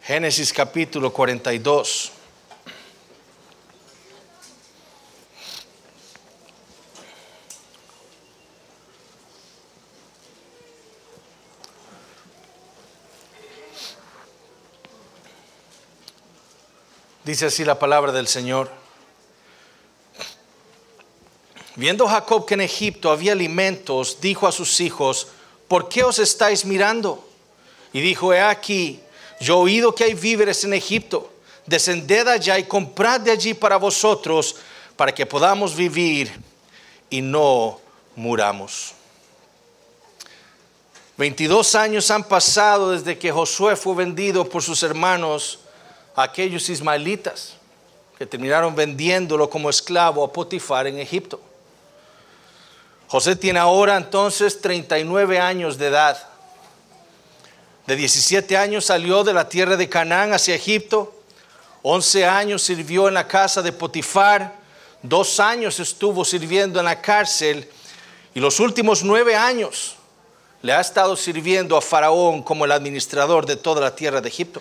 Génesis capítulo 42. Dice así la palabra del Señor. Viendo Jacob que en Egipto había alimentos, dijo a sus hijos: ¿por qué os estáis mirando? Y dijo: he aquí, yo he oído que hay víveres en Egipto. Descended allá y comprad de allí para vosotros, para que podamos vivir y no muramos. 22 años han pasado desde que Josué fue vendido por sus hermanos a aquellos ismaelitas que terminaron vendiéndolo como esclavo a Potifar en Egipto. José tiene ahora entonces 39 años de edad. De 17 años salió de la tierra de Canaán hacia Egipto. 11 años sirvió en la casa de Potifar. 2 años estuvo sirviendo en la cárcel. Y los últimos 9 años le ha estado sirviendo a Faraón como el administrador de toda la tierra de Egipto.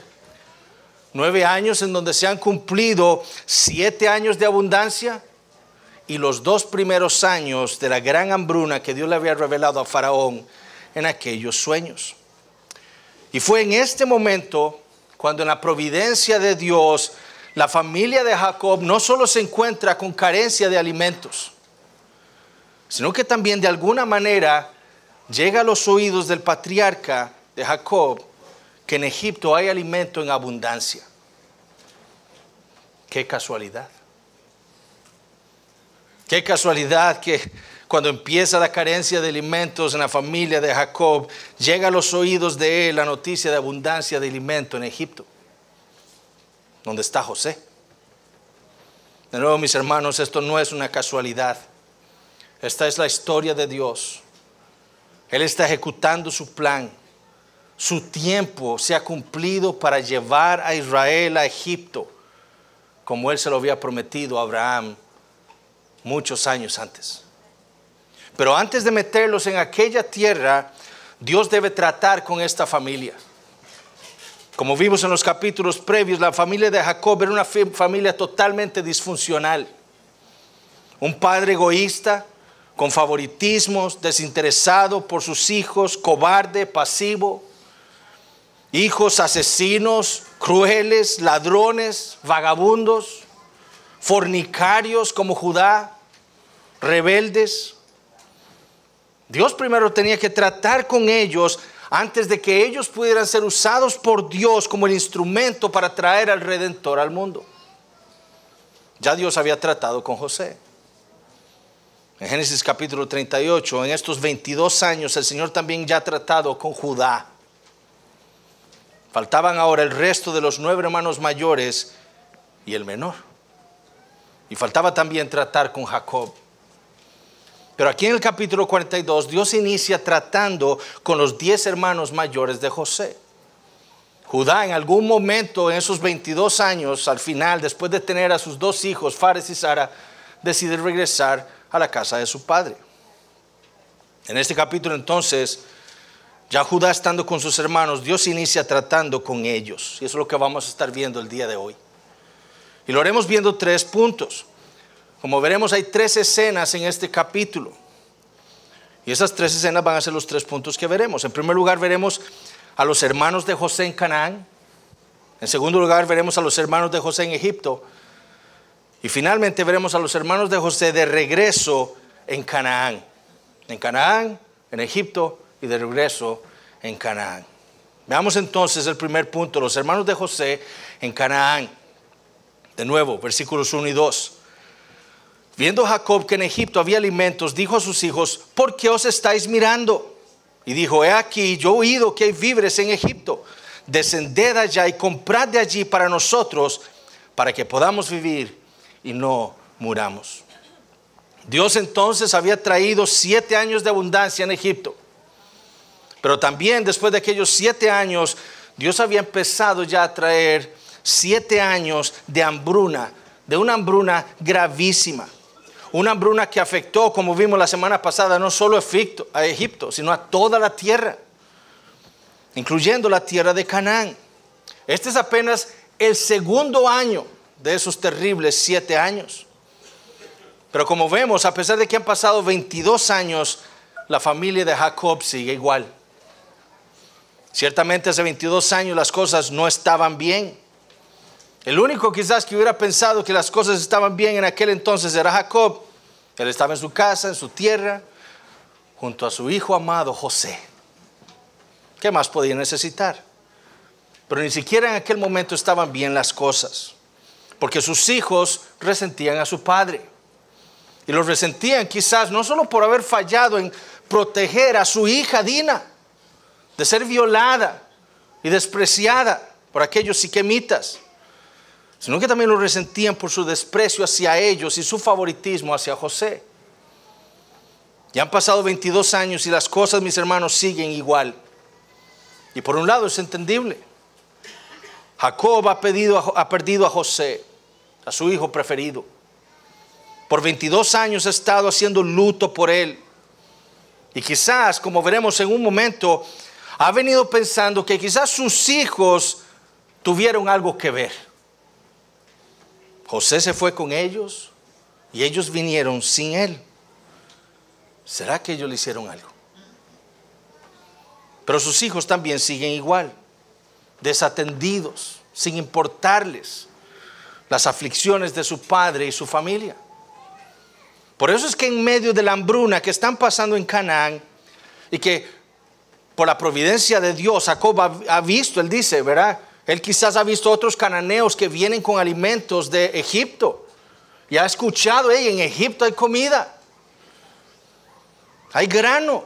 9 años en donde se han cumplido 7 años de abundancia y los 2 primeros años de la gran hambruna que Dios le había revelado a Faraón en aquellos sueños. Y fue en este momento cuando en la providencia de Dios la familia de Jacob no solo se encuentra con carencia de alimentos, sino que también de alguna manera llega a los oídos del patriarca de Jacob que en Egipto hay alimento en abundancia. Qué casualidad. Qué casualidad que cuando empieza la carencia de alimentos en la familia de Jacob, llega a los oídos de él la noticia de abundancia de alimento en Egipto, donde está José. De nuevo, mis hermanos, esto no es una casualidad. Esta es la historia de Dios. Él está ejecutando su plan. Su tiempo se ha cumplido para llevar a Israel a Egipto, como Él se lo había prometido a Abraham muchos años antes. Pero antes de meterlos en aquella tierra, Dios debe tratar con esta familia. Como vimos en los capítulos previos, la familia de Jacob era una familia totalmente disfuncional. Un padre egoísta, con favoritismos, desinteresado por sus hijos, cobarde, pasivo. Hijos asesinos, crueles, ladrones, vagabundos, fornicarios como Judá, rebeldes. Dios primero tenía que tratar con ellos antes de que ellos pudieran ser usados por Dios como el instrumento para traer al Redentor al mundo. Ya Dios había tratado con José. En Génesis capítulo 38, en estos 22 años, el Señor también ya ha tratado con Judá. Faltaban ahora el resto de los 9 hermanos mayores y el menor. Y faltaba también tratar con Jacob. Pero aquí en el capítulo 42, Dios inicia tratando con los 10 hermanos mayores de José. Judá en algún momento en esos 22 años, al final, después de tener a sus 2 hijos, Fares y Zara, decide regresar a la casa de su padre. En este capítulo entonces, ya Judá estando con sus hermanos, Dios inicia tratando con ellos. Y eso es lo que vamos a estar viendo el día de hoy. Y lo haremos viendo 3 puntos. Como veremos, hay 3 escenas en este capítulo. Y esas 3 escenas van a ser los 3 puntos que veremos. En primer lugar, veremos a los hermanos de José en Canaán. En segundo lugar, veremos a los hermanos de José en Egipto. Y finalmente veremos a los hermanos de José de regreso en Canaán. En Canaán, en Egipto y de regreso en Canaán. Veamos entonces el primer punto, los hermanos de José en Canaán. De nuevo, versículos 1 y 2. Viendo Jacob que en Egipto había alimentos, dijo a sus hijos: ¿por qué os estáis mirando? Y dijo: he aquí, yo he oído que hay víveres en Egipto. Descended allá y comprad de allí para nosotros, para que podamos vivir y no muramos. Dios entonces había traído 7 años de abundancia en Egipto. Pero también después de aquellos 7 años, Dios había empezado ya a traer 7 años de hambruna, de una hambruna gravísima. Una hambruna que afectó, como vimos la semana pasada, no solo a Egipto, sino a toda la tierra, incluyendo la tierra de Canaán. Este es apenas el segundo año de esos terribles 7 años. Pero como vemos, a pesar de que han pasado 22 años, la familia de Jacob sigue igual. Ciertamente hace 22 años las cosas no estaban bien. El único quizás que hubiera pensado que las cosas estaban bien en aquel entonces era Jacob. Él estaba en su casa, en su tierra, junto a su hijo amado José. ¿Qué más podía necesitar? Pero ni siquiera en aquel momento estaban bien las cosas, porque sus hijos resentían a su padre. Y los resentían quizás no solo por haber fallado en proteger a su hija Dina de ser violada y despreciada por aquellos siquemitas, sino que también lo resentían por su desprecio hacia ellos y su favoritismo hacia José. Ya han pasado 22 años y las cosas, mis hermanos, siguen igual. Y por un lado es entendible. Jacob ha perdido a José, a su hijo preferido. Por 22 años ha estado haciendo luto por él. Y quizás, como veremos en un momento, ha venido pensando que quizás sus hijos tuvieron algo que ver. José se fue con ellos y ellos vinieron sin él. ¿Será que ellos le hicieron algo? Pero sus hijos también siguen igual, desatendidos, sin importarles las aflicciones de su padre y su familia. Por eso es que en medio de la hambruna que están pasando en Canaán, y que por la providencia de Dios Jacob ha visto, él dice, ¿verdad? Él quizás ha visto otros cananeos que vienen con alimentos de Egipto y ha escuchado, en Egipto hay comida, hay grano.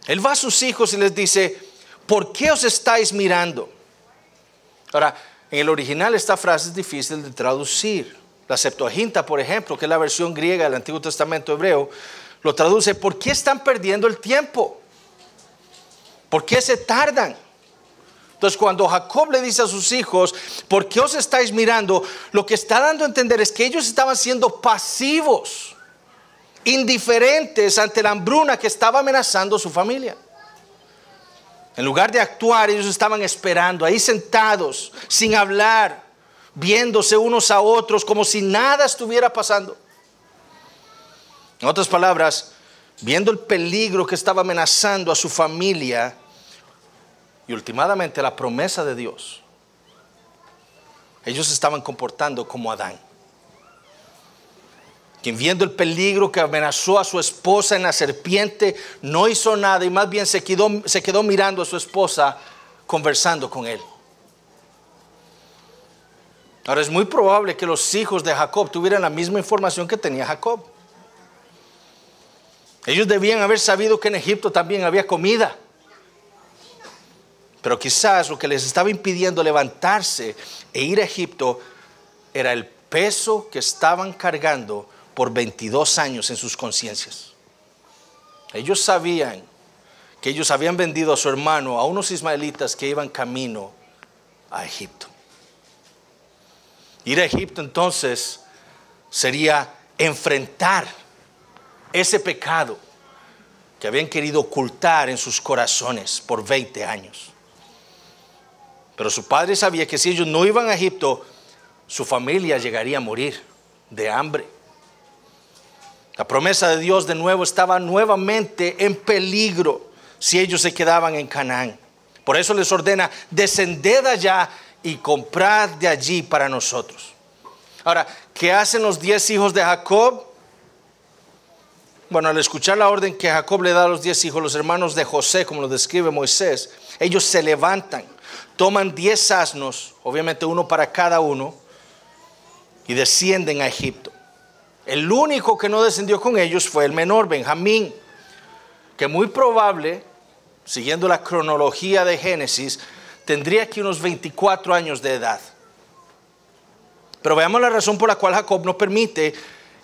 Él va a sus hijos y les dice, ¿por qué os estáis mirando? Ahora, en el original esta frase es difícil de traducir. La Septuaginta, por ejemplo, que es la versión griega del Antiguo Testamento hebreo, lo traduce, ¿por qué están perdiendo el tiempo? ¿Por qué se tardan? Entonces, cuando Jacob le dice a sus hijos, ¿por qué os estáis mirando? Lo que está dando a entender es que ellos estaban siendo pasivos, indiferentes ante la hambruna que estaba amenazando su familia. En lugar de actuar, ellos estaban esperando, ahí sentados, sin hablar, viéndose unos a otros como si nada estuviera pasando. En otras palabras, viendo el peligro que estaba amenazando a su familia y últimamente la promesa de Dios, ellos se estaban comportando como Adán, quien viendo el peligro que amenazó a su esposa en la serpiente, no hizo nada y más bien se quedó mirando a su esposa, conversando con él. Ahora es muy probable que los hijos de Jacob tuvieran la misma información que tenía Jacob. Ellos debían haber sabido que en Egipto también había comida. Pero quizás lo que les estaba impidiendo levantarse e ir a Egipto era el peso que estaban cargando por 22 años en sus conciencias. Ellos sabían que ellos habían vendido a su hermano a unos ismaelitas que iban camino a Egipto. Ir a Egipto entonces sería enfrentar ese pecado que habían querido ocultar en sus corazones por 20 años. Pero su padre sabía que si ellos no iban a Egipto, su familia llegaría a morir de hambre. La promesa de Dios de nuevo estaba nuevamente en peligro si ellos se quedaban en Canaán. Por eso les ordena, descended allá y comprad de allí para nosotros. Ahora, ¿qué hacen los 10 hijos de Jacob? Bueno, al escuchar la orden que Jacob le da a los 10 hijos, los hermanos de José, como lo describe Moisés, ellos se levantan, toman 10 asnos, obviamente uno para cada uno, y descienden a Egipto. El único que no descendió con ellos fue el menor, Benjamín, que muy probable, siguiendo la cronología de Génesis, tendría aquí unos 24 años de edad. Pero veamos la razón por la cual Jacob no permite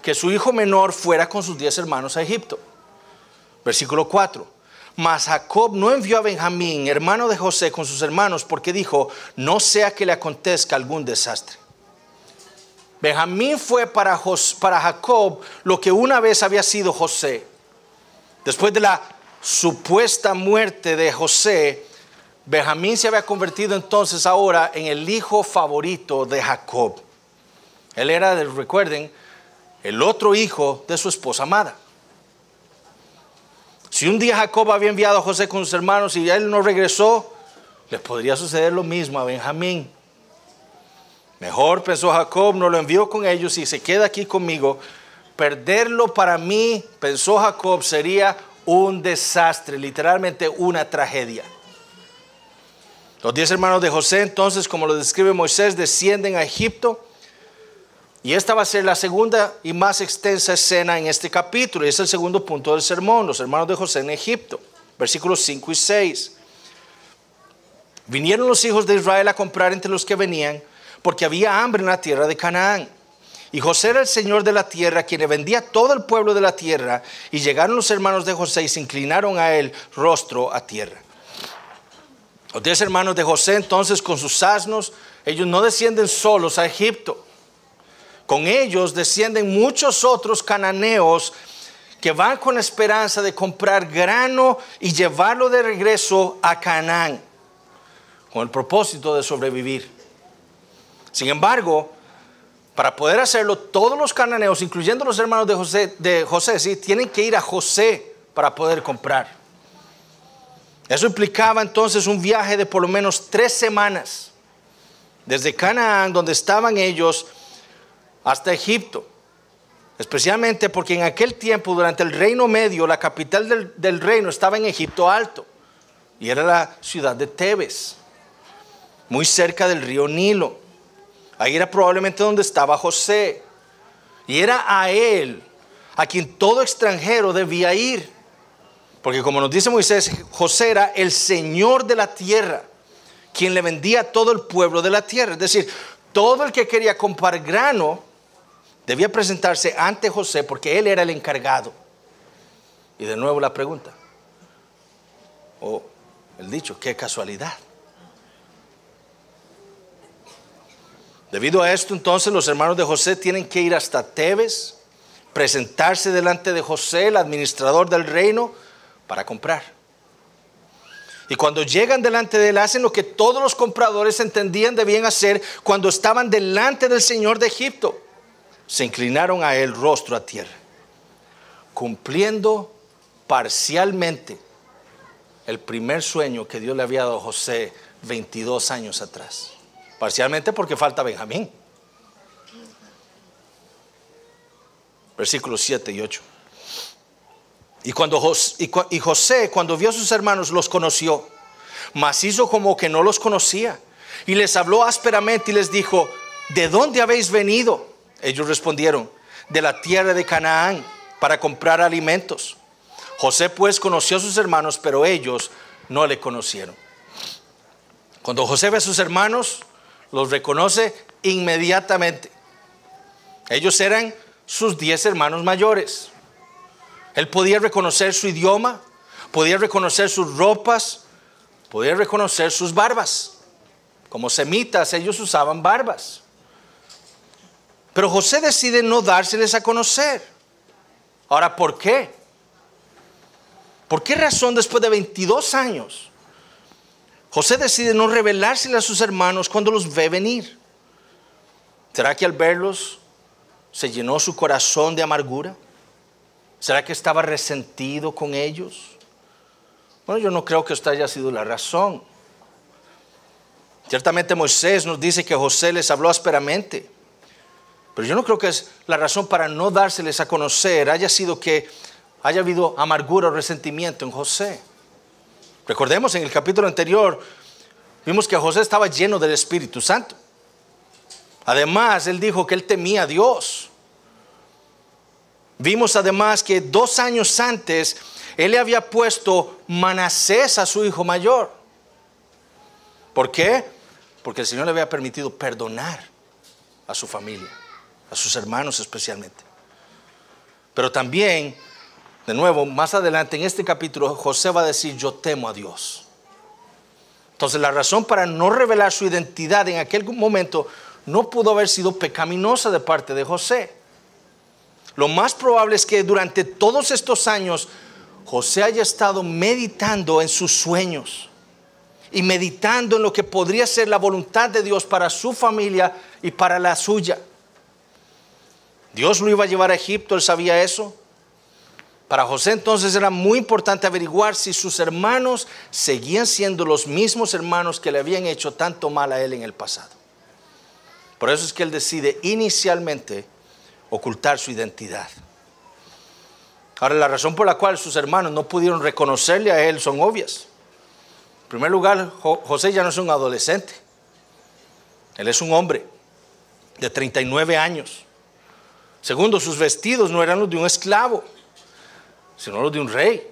que su hijo menor fuera con sus 10 hermanos a Egipto. Versículo 4. Mas Jacob no envió a Benjamín, hermano de José, con sus hermanos, porque dijo, no sea que le acontezca algún desastre. Benjamín fue para Jacob lo que una vez había sido José. Después de la supuesta muerte de José, Benjamín se había convertido entonces ahora en el hijo favorito de Jacob. Él era, recuerden, el otro hijo de su esposa amada. Si un día Jacob había enviado a José con sus hermanos y él no regresó, le podría suceder lo mismo a Benjamín. Mejor, pensó Jacob, no lo envío con ellos y se queda aquí conmigo. Perderlo para mí, pensó Jacob, sería un desastre, literalmente una tragedia. Los 10 hermanos de José, entonces, como lo describe Moisés, descienden a Egipto. Y esta va a ser la segunda y más extensa escena en este capítulo. Y es el segundo punto del sermón, los hermanos de José en Egipto. Versículos 5 y 6. Vinieron los hijos de Israel a comprar entre los que venían, porque había hambre en la tierra de Canaán. Y José era el señor de la tierra, quien le vendía todo el pueblo de la tierra. Y llegaron los hermanos de José y se inclinaron a él rostro a tierra. Los 10 hermanos de José entonces con sus asnos, ellos no descienden solos a Egipto. Con ellos descienden muchos otros cananeos que van con la esperanza de comprar grano y llevarlo de regreso a Canaán, con el propósito de sobrevivir. Sin embargo, para poder hacerlo, todos los cananeos, incluyendo los hermanos de José, ¿sí?, tienen que ir a José para poder comprar. Eso implicaba entonces un viaje de por lo menos 3 semanas, desde Canaán, donde estaban ellos, hasta Egipto. Especialmente porque en aquel tiempo, durante el Reino Medio, la capital del reino estaba en Egipto Alto, y era la ciudad de Tebes, muy cerca del río Nilo. Ahí era probablemente donde estaba José, y era a él a quien todo extranjero debía ir. Porque como nos dice Moisés, José era el señor de la tierra, quien le vendía a todo el pueblo de la tierra. Es decir, todo el que quería comprar grano debía presentarse ante José porque él era el encargado. Y de nuevo la pregunta, o el dicho, qué casualidad. Debido a esto, entonces, los hermanos de José tienen que ir hasta Tebes, presentarse delante de José, el administrador del reino, para comprar. Y cuando llegan delante de él, hacen lo que todos los compradores entendían debían hacer cuando estaban delante del Señor de Egipto. Se inclinaron a él rostro a tierra, cumpliendo parcialmente el primer sueño que Dios le había dado a José 22 años atrás. Parcialmente porque falta Benjamín. Versículos 7 y 8. Y José, cuando vio a sus hermanos, los conoció, mas hizo como que no los conocía. Y les habló ásperamente y les dijo, ¿de dónde habéis venido? Ellos respondieron, de la tierra de Canaán, para comprar alimentos. José pues conoció a sus hermanos, pero ellos no le conocieron. Cuando José ve a sus hermanos, los reconoce inmediatamente. Ellos eran sus 10 hermanos mayores. Él podía reconocer su idioma, podía reconocer sus ropas, podía reconocer sus barbas. Como semitas, ellos usaban barbas. Pero José decide no dárseles a conocer. Ahora, ¿por qué? ¿Por qué razón después de 22 años José decide no revelárseles a sus hermanos cuando los ve venir? ¿Será que al verlos se llenó su corazón de amargura? ¿Será que estaba resentido con ellos? Bueno, yo no creo que esta haya sido la razón. Ciertamente Moisés nos dice que José les habló ásperamente, pero yo no creo que es la razón para no dárseles a conocer haya sido que haya habido amargura o resentimiento en José. Recordemos, en el capítulo anterior vimos que José estaba lleno del Espíritu Santo. Además, él dijo que él temía a Dios. Vimos además que 2 años antes él le había puesto Manasés a su hijo mayor. ¿Por qué? Porque el Señor le había permitido perdonar a su familia, a sus hermanos especialmente. Pero también, de nuevo, más adelante en este capítulo, José va a decir, yo temo a Dios. Entonces la razón para no revelar su identidad en aquel momento no pudo haber sido pecaminosa de parte de José. Lo más probable es que durante todos estos años José haya estado meditando en sus sueños y meditando en lo que podría ser la voluntad de Dios para su familia y para la suya. Dios lo iba a llevar a Egipto, él sabía eso. Para José entonces era muy importante averiguar si sus hermanos seguían siendo los mismos hermanos que le habían hecho tanto mal a él en el pasado. Por eso es que él decide inicialmente ocultar su identidad. Ahora, la razón por la cual sus hermanos no pudieron reconocerle a él son obvias. En primer lugar, José ya no es un adolescente. Él es un hombre de 39 años. Segundo, sus vestidos no eran los de un esclavo, sino los de un rey,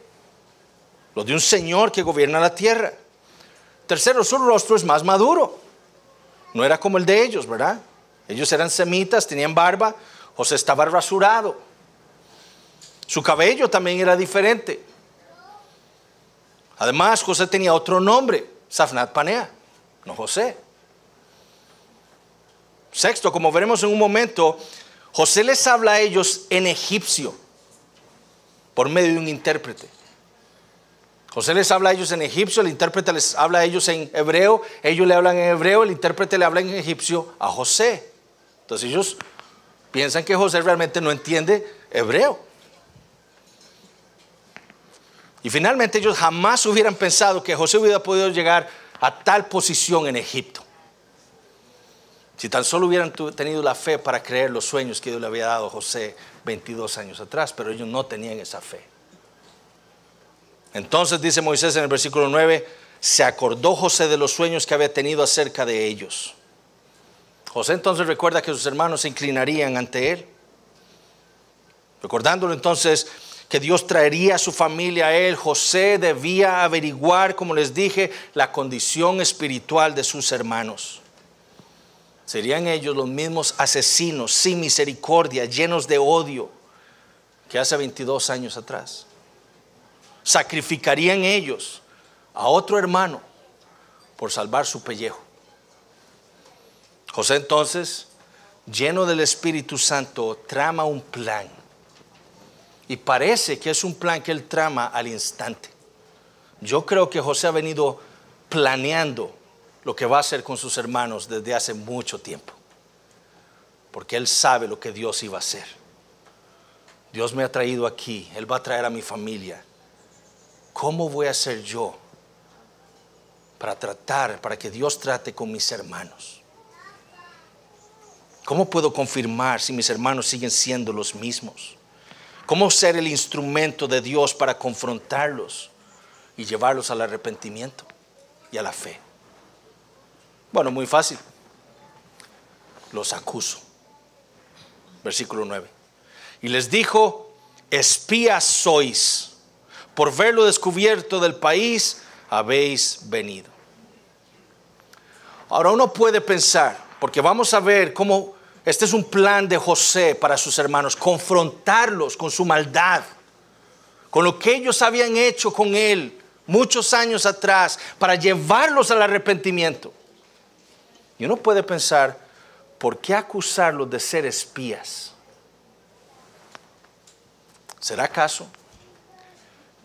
los de un señor que gobierna la tierra. Tercero, su rostro es más maduro. No era como el de ellos, ¿verdad? Ellos eran semitas, tenían barba. José estaba rasurado. Su cabello también era diferente. Además, José tenía otro nombre, Safnat Panea, no José. Sexto, como veremos en un momento, José les habla a ellos en egipcio por medio de un intérprete. José les habla a ellos en egipcio, el intérprete les habla a ellos en hebreo, ellos le hablan en hebreo, el intérprete le habla en egipcio a José. Entonces ellos piensan que José realmente no entiende hebreo. Y finalmente ellos jamás hubieran pensado que José hubiera podido llegar a tal posición en Egipto. Si tan solo hubieran tenido la fe para creer los sueños que Dios le había dado a José 22 años atrás, pero ellos no tenían esa fe. Entonces dice Moisés en el versículo 9, se acordó José de los sueños que había tenido acerca de ellos. José entonces recuerda que sus hermanos se inclinarían ante él. Recordándolo entonces que Dios traería a su familia a él, José debía averiguar, como les dije, la condición espiritual de sus hermanos. ¿Serían ellos los mismos asesinos, sin misericordia, llenos de odio que hace 22 años atrás? ¿Sacrificarían ellos a otro hermano por salvar su pellejo? José entonces, lleno del Espíritu Santo, trama un plan. Y parece que es un plan que él trama al instante. Yo creo que José ha venido planeando lo que va a hacer con sus hermanos desde hace mucho tiempo, porque él sabe lo que Dios iba a hacer. Dios me ha traído aquí, él va a traer a mi familia. ¿Cómo voy a hacer yo para que Dios trate con mis hermanos? ¿Cómo puedo confirmar si mis hermanos siguen siendo los mismos? ¿Cómo ser el instrumento de Dios para confrontarlos y llevarlos al arrepentimiento y a la fe? Bueno, muy fácil. Los acuso. Versículo 9. Y les dijo, espías sois, por verlo descubierto del país habéis venido. Ahora uno puede pensar, porque vamos a ver cómo este es un plan de José para sus hermanos, confrontarlos con su maldad, con lo que ellos habían hecho con él muchos años atrás, para llevarlos al arrepentimiento. Y uno puede pensar, ¿por qué acusarlos de ser espías? ¿Será acaso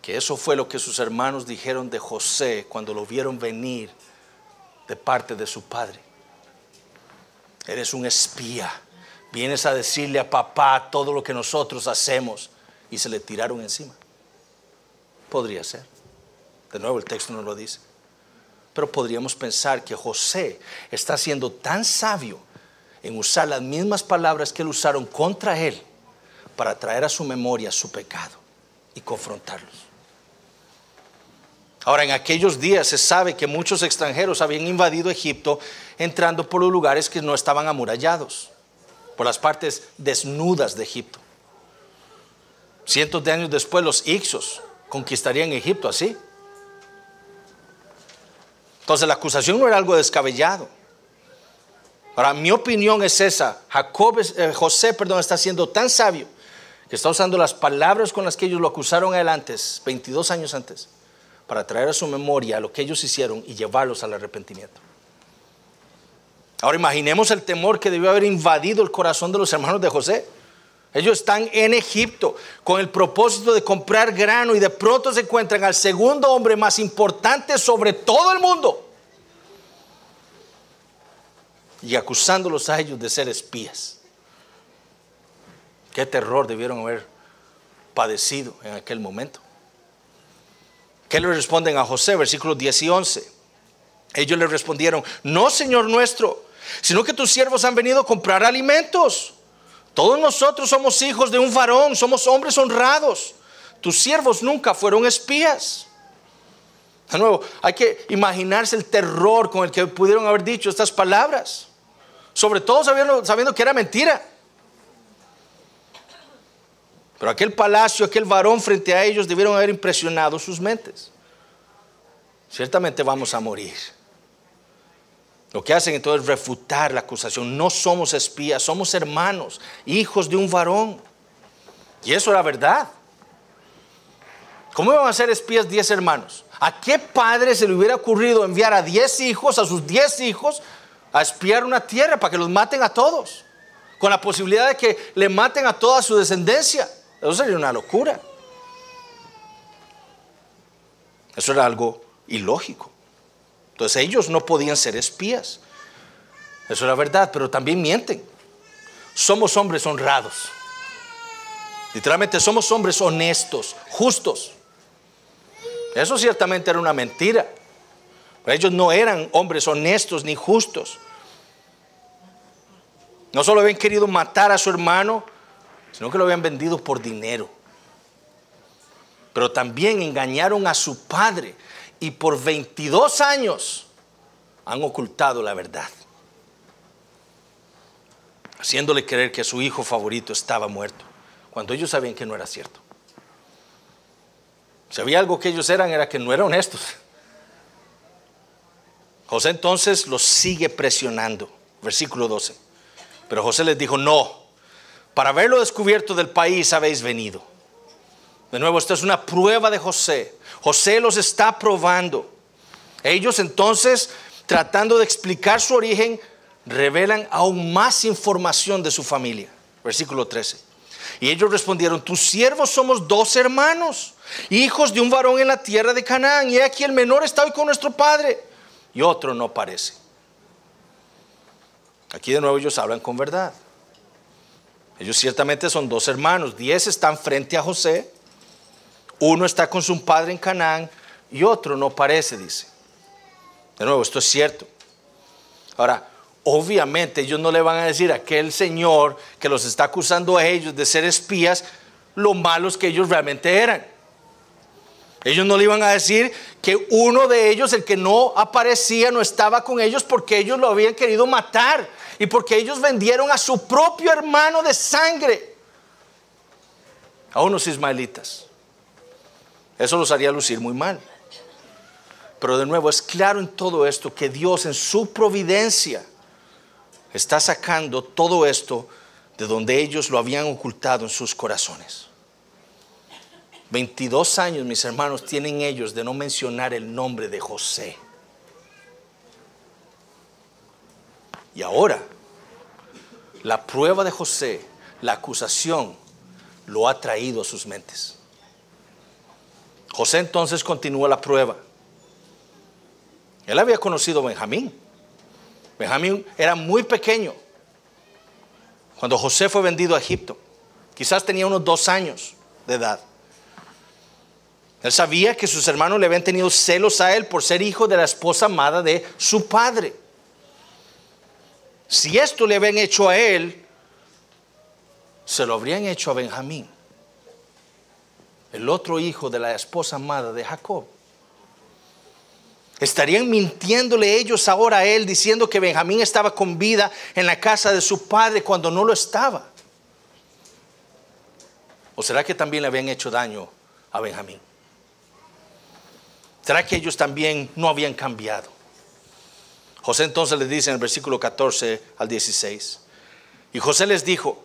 que eso fue lo que sus hermanos dijeron de José cuando lo vieron venir de parte de su padre? Eres un espía, vienes a decirle a papá todo lo que nosotros hacemos, y se le tiraron encima. Podría ser. De nuevo el texto no lo dice. Pero podríamos pensar que José está siendo tan sabio en usar las mismas palabras que él usaron contra él para traer a su memoria su pecado y confrontarlos. Ahora, en aquellos días se sabe que muchos extranjeros habían invadido Egipto, entrando por los lugares que no estaban amurallados, por las partes desnudas de Egipto. Cientos de años después los hicsos conquistarían Egipto así. Entonces la acusación no era algo descabellado. Ahora, mi opinión es esa. José está siendo tan sabio que está usando las palabras con las que ellos lo acusaron a él antes, 22 años antes, para traer a su memoria lo que ellos hicieron y llevarlos al arrepentimiento. Ahora imaginemos el temor que debió haber invadido el corazón de los hermanos de José. Ellos están en Egipto con el propósito de comprar grano y de pronto se encuentran al segundo hombre más importante sobre todo el mundo y acusándolos a ellos de ser espías. Qué terror debieron haber padecido en aquel momento. ¿Qué le responden a José? Versículos 10 y 11. Ellos le respondieron: no, Señor nuestro, sino que tus siervos han venido a comprar alimentos. Todos nosotros somos hijos de un varón, somos hombres honrados. Tus siervos nunca fueron espías. De nuevo, hay que imaginarse el terror con el que pudieron haber dicho estas palabras, sobre todo sabiendo que era mentira. Pero aquel palacio, aquel varón frente a ellos debieron haber impresionado sus mentes. Ciertamente vamos a morir. Lo que hacen entonces es refutar la acusación. No somos espías, somos hermanos, hijos de un varón. Y eso era verdad. ¿Cómo iban a ser espías 10 hermanos? ¿A qué padre se le hubiera ocurrido enviar a 10 hijos, a sus 10 hijos, a espiar una tierra para que los maten a todos? Con la posibilidad de que le maten a toda su descendencia. Eso sería una locura. Eso era algo ilógico. Entonces ellos no podían ser espías. Eso era verdad, pero también mienten. Somos hombres honrados. Literalmente somos hombres honestos, justos. Eso ciertamente era una mentira. Pero ellos no eran hombres honestos ni justos. No solo habían querido matar a su hermano, sino que lo habían vendido por dinero. Pero también engañaron a su padre y por 22 años han ocultado la verdad, haciéndole creer que su hijo favorito estaba muerto, cuando ellos sabían que no era cierto. Si había algo que ellos eran, era que no eran honestos. José entonces los sigue presionando. Versículo 12. Pero José les dijo: no, para haberlo descubierto del país habéis venido. De nuevo, esta es una prueba de José. José los está probando. Ellos entonces, tratando de explicar su origen, revelan aún más información de su familia. Versículo 13. Y ellos respondieron: tus siervos somos 2 hermanos, hijos de un varón en la tierra de Canaán, y aquí el menor está hoy con nuestro padre, y otro no parece. Aquí de nuevo ellos hablan con verdad. Ellos ciertamente son 2 hermanos. 10 están frente a José. Uno está con su padre en Canaán y otro no parece, dice. De nuevo, esto es cierto. Ahora, obviamente ellos no le van a decir a aquel señor que los está acusando a ellos de ser espías lo malos que ellos realmente eran. Ellos no le iban a decir que uno de ellos, el que no aparecía, no estaba con ellos porque ellos lo habían querido matar y porque ellos vendieron a su propio hermano de sangre a unos ismaelitas. Eso los haría lucir muy mal. Pero de nuevo es claro en todo esto que Dios en su providencia está sacando todo esto de donde ellos lo habían ocultado en sus corazones. 22 años, mis hermanos, tienen ellos de no mencionar el nombre de José. Y ahora, la prueba de José, la acusación, lo ha traído a sus mentes. José entonces continúa la prueba. Él había conocido a Benjamín. Benjamín era muy pequeño cuando José fue vendido a Egipto. Quizás tenía unos 2 años de edad. Él sabía que sus hermanos le habían tenido celos a él por ser hijo de la esposa amada de su padre. Si esto le habían hecho a él, se lo habrían hecho a Benjamín, el otro hijo de la esposa amada de Jacob. Estarían mintiéndole ellos ahora a él, diciendo que Benjamín estaba con vida en la casa de su padre cuando no lo estaba. ¿O será que también le habían hecho daño a Benjamín? ¿Será que ellos también no habían cambiado? José entonces les dice en el versículo 14 al 16. Y José les dijo: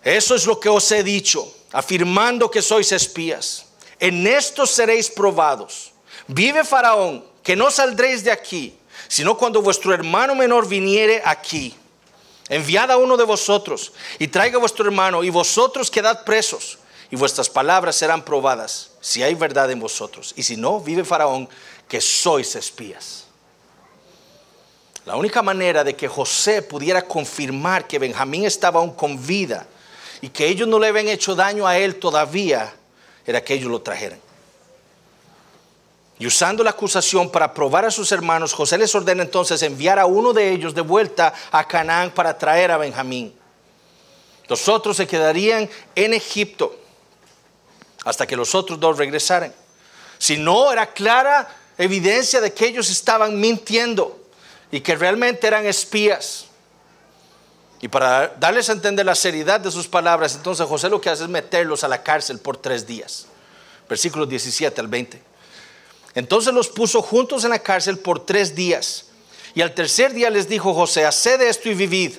eso es lo que os he dicho, afirmando que sois espías. En esto seréis probados. Vive Faraón, que no saldréis de aquí, sino cuando vuestro hermano menor viniere aquí. enviad a uno de vosotros y traiga a vuestro hermano, y vosotros quedad presos, y vuestras palabras serán probadas, si hay verdad en vosotros. Y si no, vive Faraón, que sois espías. La única manera de que José pudiera confirmar que Benjamín estaba aún con vida y que ellos no le habían hecho daño a él todavía, era que ellos lo trajeran. Y usando la acusación para probar a sus hermanos, José les ordena entonces enviar a uno de ellos de vuelta a Canaán para traer a Benjamín. Los otros se quedarían en Egipto hasta que los otros dos regresaran. Si no, era clara evidencia de que ellos estaban mintiendo y que realmente eran espías. Y para darles a entender la seriedad de sus palabras, entonces José lo que hace es meterlos a la cárcel por 3 días. Versículos 17 al 20. Entonces los puso juntos en la cárcel por 3 días. Y al tercer día les dijo José: haced esto y vivid.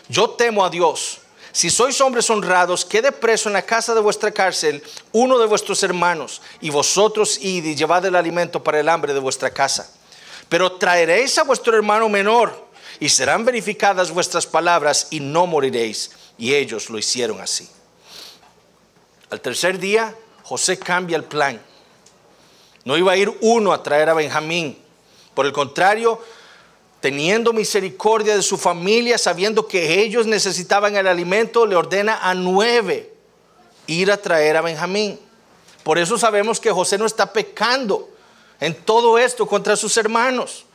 Yo temo a Dios. Si sois hombres honrados, quede preso en la casa de vuestra cárcel uno de vuestros hermanos, y vosotros id y llevad el alimento para el hambre de vuestra casa. Pero traeréis a vuestro hermano menor, y serán verificadas vuestras palabras, y no moriréis. Y ellos lo hicieron así. Al tercer día, José cambia el plan. No iba a ir uno a traer a Benjamín. Por el contrario, teniendo misericordia de su familia, sabiendo que ellos necesitaban el alimento, le ordena a 9 ir a traer a Benjamín. Por eso sabemos que José no está pecando en todo esto contra sus hermanos.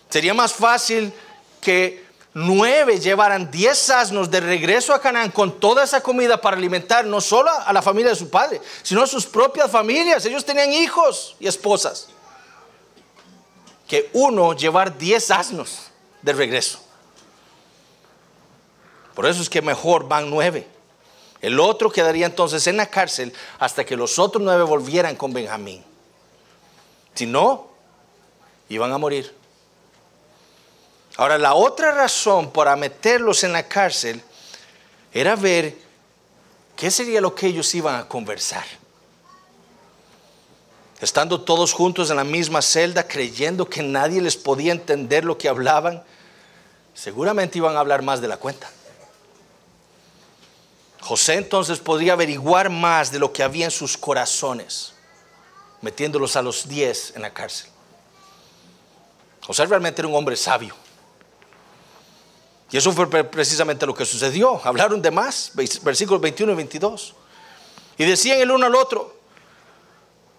Sería más fácil que 9 llevaran 10 asnos de regreso a Canaán con toda esa comida para alimentar no solo a la familia de su padre, sino a sus propias familias. Ellos tenían hijos y esposas. Que uno llevar 10 asnos de regreso. Por eso es que mejor van 9. El otro quedaría entonces en la cárcel hasta que los otros 9 volvieran con Benjamín. Si no, iban a morir. Ahora, la otra razón para meterlos en la cárcel era ver qué sería lo que ellos iban a conversar. Estando todos juntos en la misma celda, creyendo que nadie les podía entender lo que hablaban, seguramente iban a hablar más de la cuenta. José entonces podría averiguar más de lo que había en sus corazones, metiéndolos a los 10 en la cárcel. José realmente era un hombre sabio. Y eso fue precisamente lo que sucedió. Hablaron de más, versículos 21 y 22. Y decían el uno al otro: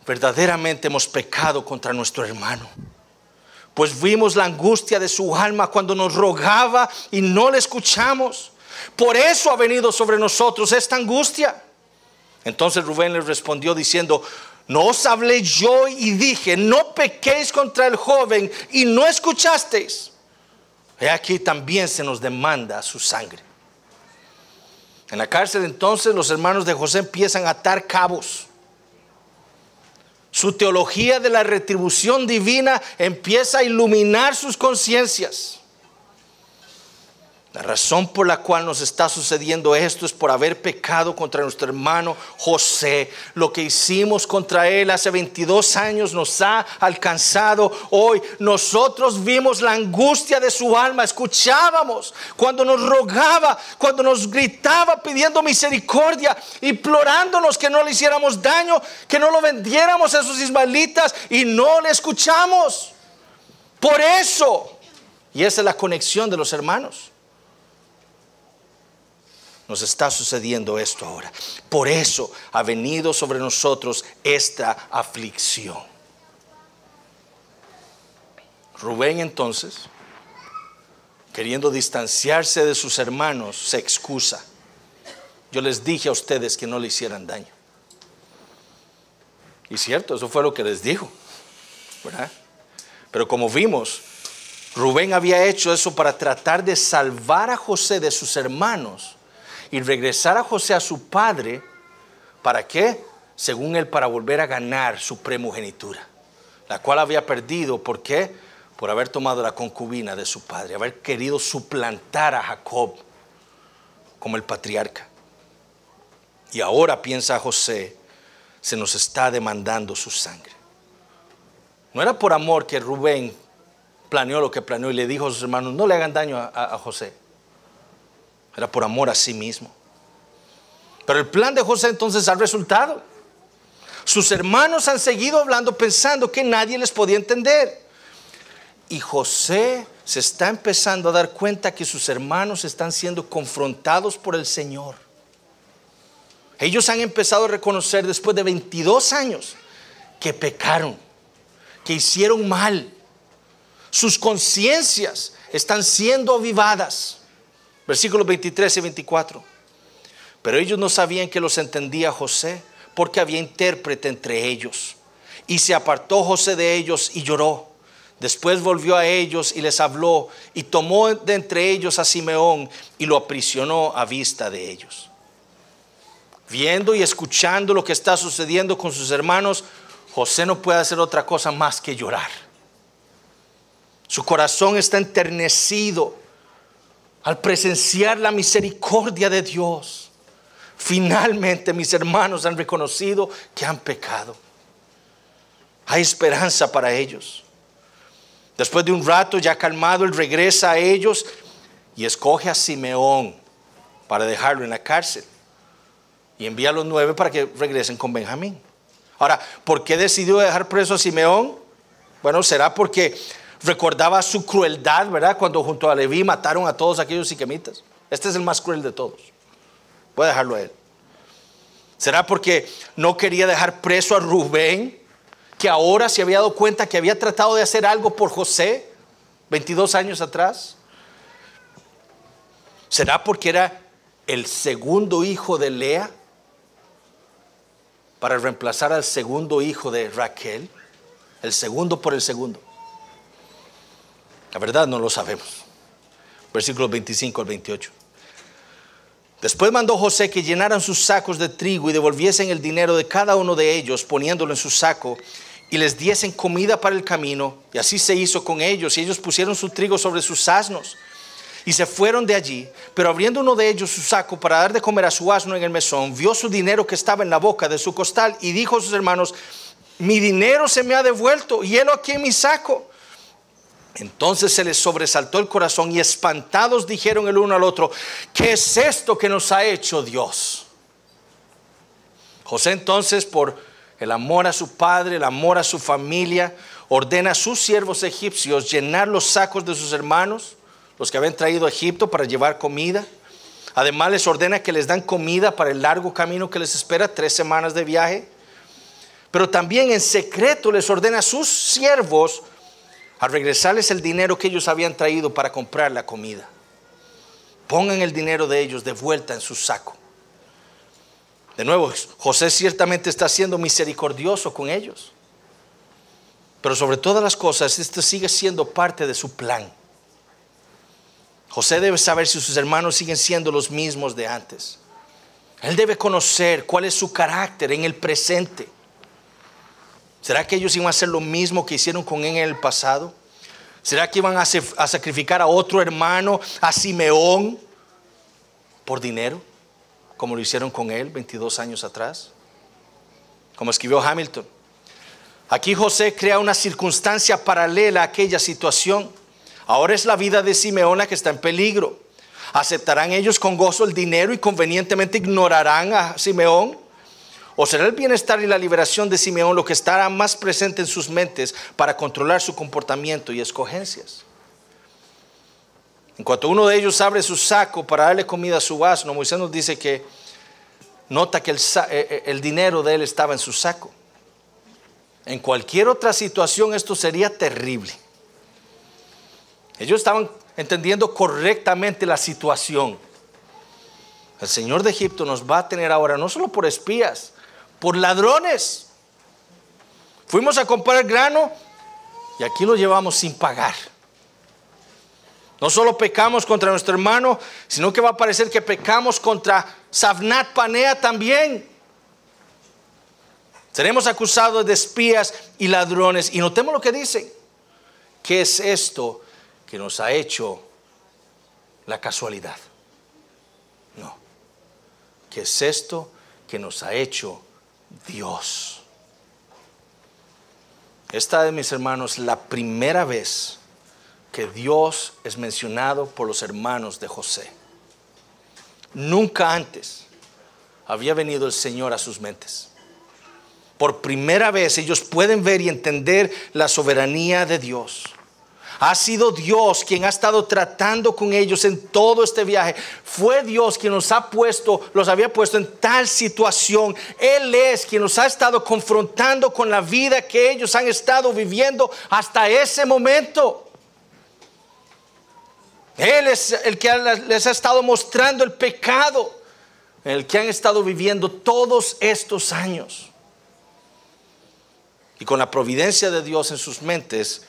verdaderamente hemos pecado contra nuestro hermano, pues vimos la angustia de su alma cuando nos rogaba y no le escuchamos. Por eso ha venido sobre nosotros esta angustia. Entonces Rubén les respondió diciendo: no os hablé yo y dije, no pequéis contra el joven, y no escuchasteis. He aquí también se nos demanda su sangre. En la cárcel entonces los hermanos de José empiezan a atar cabos. Su teología de la retribución divina empieza a iluminar sus conciencias. La razón por la cual nos está sucediendo esto es por haber pecado contra nuestro hermano José. Lo que hicimos contra él hace 22 años nos ha alcanzado hoy. Nosotros vimos la angustia de su alma, escuchábamos cuando nos rogaba, cuando nos gritaba pidiendo misericordia, implorándonos que no le hiciéramos daño, que no lo vendiéramos a esos ismaelitas, y no le escuchamos. Por eso, y esa es la conexión de los hermanos, nos está sucediendo esto ahora. Por eso ha venido sobre nosotros esta aflicción. Rubén entonces, queriendo distanciarse de sus hermanos, se excusa: yo les dije a ustedes que no le hicieran daño. Y cierto, eso fue lo que les dijo, ¿verdad? Pero como vimos, Rubén había hecho eso para tratar de salvar a José de sus hermanos y regresar a José a su padre. ¿Para qué? Según él, para volver a ganar su primogenitura, la cual había perdido. ¿Por qué? Por haber tomado la concubina de su padre, haber querido suplantar a Jacob como el patriarca. Y ahora, piensa José, se nos está demandando su sangre. No era por amor que Rubén planeó lo que planeó y le dijo a sus hermanos: no le hagan daño a José. Era por amor a sí mismo. Pero el plan de José entonces ha resultado. Sus hermanos han seguido hablando pensando que nadie les podía entender. Y José se está empezando a dar cuenta que sus hermanos están siendo confrontados por el Señor. Ellos han empezado a reconocer después de 22 años que pecaron, que hicieron mal. Sus conciencias están siendo avivadas. Versículos 23 y 24. Pero ellos no sabían que los entendía José, porque había intérprete entre ellos. Y se apartó José de ellos y lloró. Después volvió a ellos y les habló, y tomó de entre ellos a Simeón y lo aprisionó a vista de ellos. Viendo y escuchando lo que está sucediendo con sus hermanos, José no puede hacer otra cosa más que llorar. Su corazón está enternecido al presenciar la misericordia de Dios. Finalmente mis hermanos han reconocido que han pecado. Hay esperanza para ellos. Después de un rato ya calmado, él regresa a ellos y escoge a Simeón para dejarlo en la cárcel. Y envía a los 9 para que regresen con Benjamín. Ahora, ¿por qué decidió dejar preso a Simeón? Bueno, será porque recordaba su crueldad, ¿verdad? Cuando junto a Leví mataron a todos aquellos siquemitas. Este es el más cruel de todos. Voy a dejarlo a él. ¿Será porque no quería dejar preso a Rubén, que ahora se había dado cuenta que había tratado de hacer algo por José 22 años atrás? ¿Será porque era el segundo hijo de Lea para reemplazar al segundo hijo de Raquel? El segundo por el segundo. La verdad no lo sabemos. Versículos 25 al 28. Después mandó José que llenaran sus sacos de trigo y devolviesen el dinero de cada uno de ellos, poniéndolo en su saco, y les diesen comida para el camino. Y así se hizo con ellos, y ellos pusieron su trigo sobre sus asnos y se fueron de allí. Pero abriendo uno de ellos su saco para dar de comer a su asno en el mesón, vio su dinero que estaba en la boca de su costal y dijo a sus hermanos: mi dinero se me ha devuelto, y helo aquí en mi saco. Entonces se les sobresaltó el corazón y espantados dijeron el uno al otro: ¿qué es esto que nos ha hecho Dios? José entonces, por el amor a su padre, el amor a su familia, ordena a sus siervos egipcios llenar los sacos de sus hermanos, los que habían traído a Egipto, para llevar comida. Además les ordena que les dan comida para el largo camino que les espera, 3 semanas de viaje. Pero también en secreto les ordena a sus siervos a regresarles el dinero que ellos habían traído para comprar la comida. Pongan el dinero de ellos de vuelta en su saco. De nuevo, José ciertamente está siendo misericordioso con ellos. Pero sobre todas las cosas, esto sigue siendo parte de su plan. José debe saber si sus hermanos siguen siendo los mismos de antes. Él debe conocer cuál es su carácter en el presente. ¿Será que ellos iban a hacer lo mismo que hicieron con él en el pasado? ¿Será que iban a sacrificar a otro hermano, a Simeón, por dinero, como lo hicieron con él 22 años atrás? Como escribió Hamilton, aquí José crea una circunstancia paralela a aquella situación. Ahora es la vida de Simeón la que está en peligro. ¿Aceptarán ellos con gozo el dinero y convenientemente ignorarán a Simeón? ¿O será el bienestar y la liberación de Simeón lo que estará más presente en sus mentes para controlar su comportamiento y escogencias? En cuanto uno de ellos abre su saco para darle comida a su asno, Moisés nos dice que nota que el dinero de él estaba en su saco. En cualquier otra situación esto sería terrible. Ellos estaban entendiendo correctamente la situación. El Señor de Egipto nos va a tener ahora no solo por espías, por ladrones. Fuimos a comprar grano y aquí lo llevamos sin pagar. No solo pecamos contra nuestro hermano, sino que va a parecer que pecamos contra Savnat Panea también. Seremos acusados de espías y ladrones. Y notemos lo que dicen. ¿Qué es esto que nos ha hecho la casualidad? No. ¿Qué es esto que nos ha hecho Dios? Esta es, mis hermanos, la primera vez que Dios es mencionado por los hermanos de José. Nunca antes había venido el Señor a sus mentes. Por primera vez ellos pueden ver y entender la soberanía de Dios. Ha sido Dios quien ha estado tratando con ellos en todo este viaje. Fue Dios quien los había puesto en tal situación. Él es quien los ha estado confrontando con la vida que ellos han estado viviendo hasta ese momento. Él es el que les ha estado mostrando el pecado en el que han estado viviendo todos estos años. Y con la providencia de Dios en sus mentes,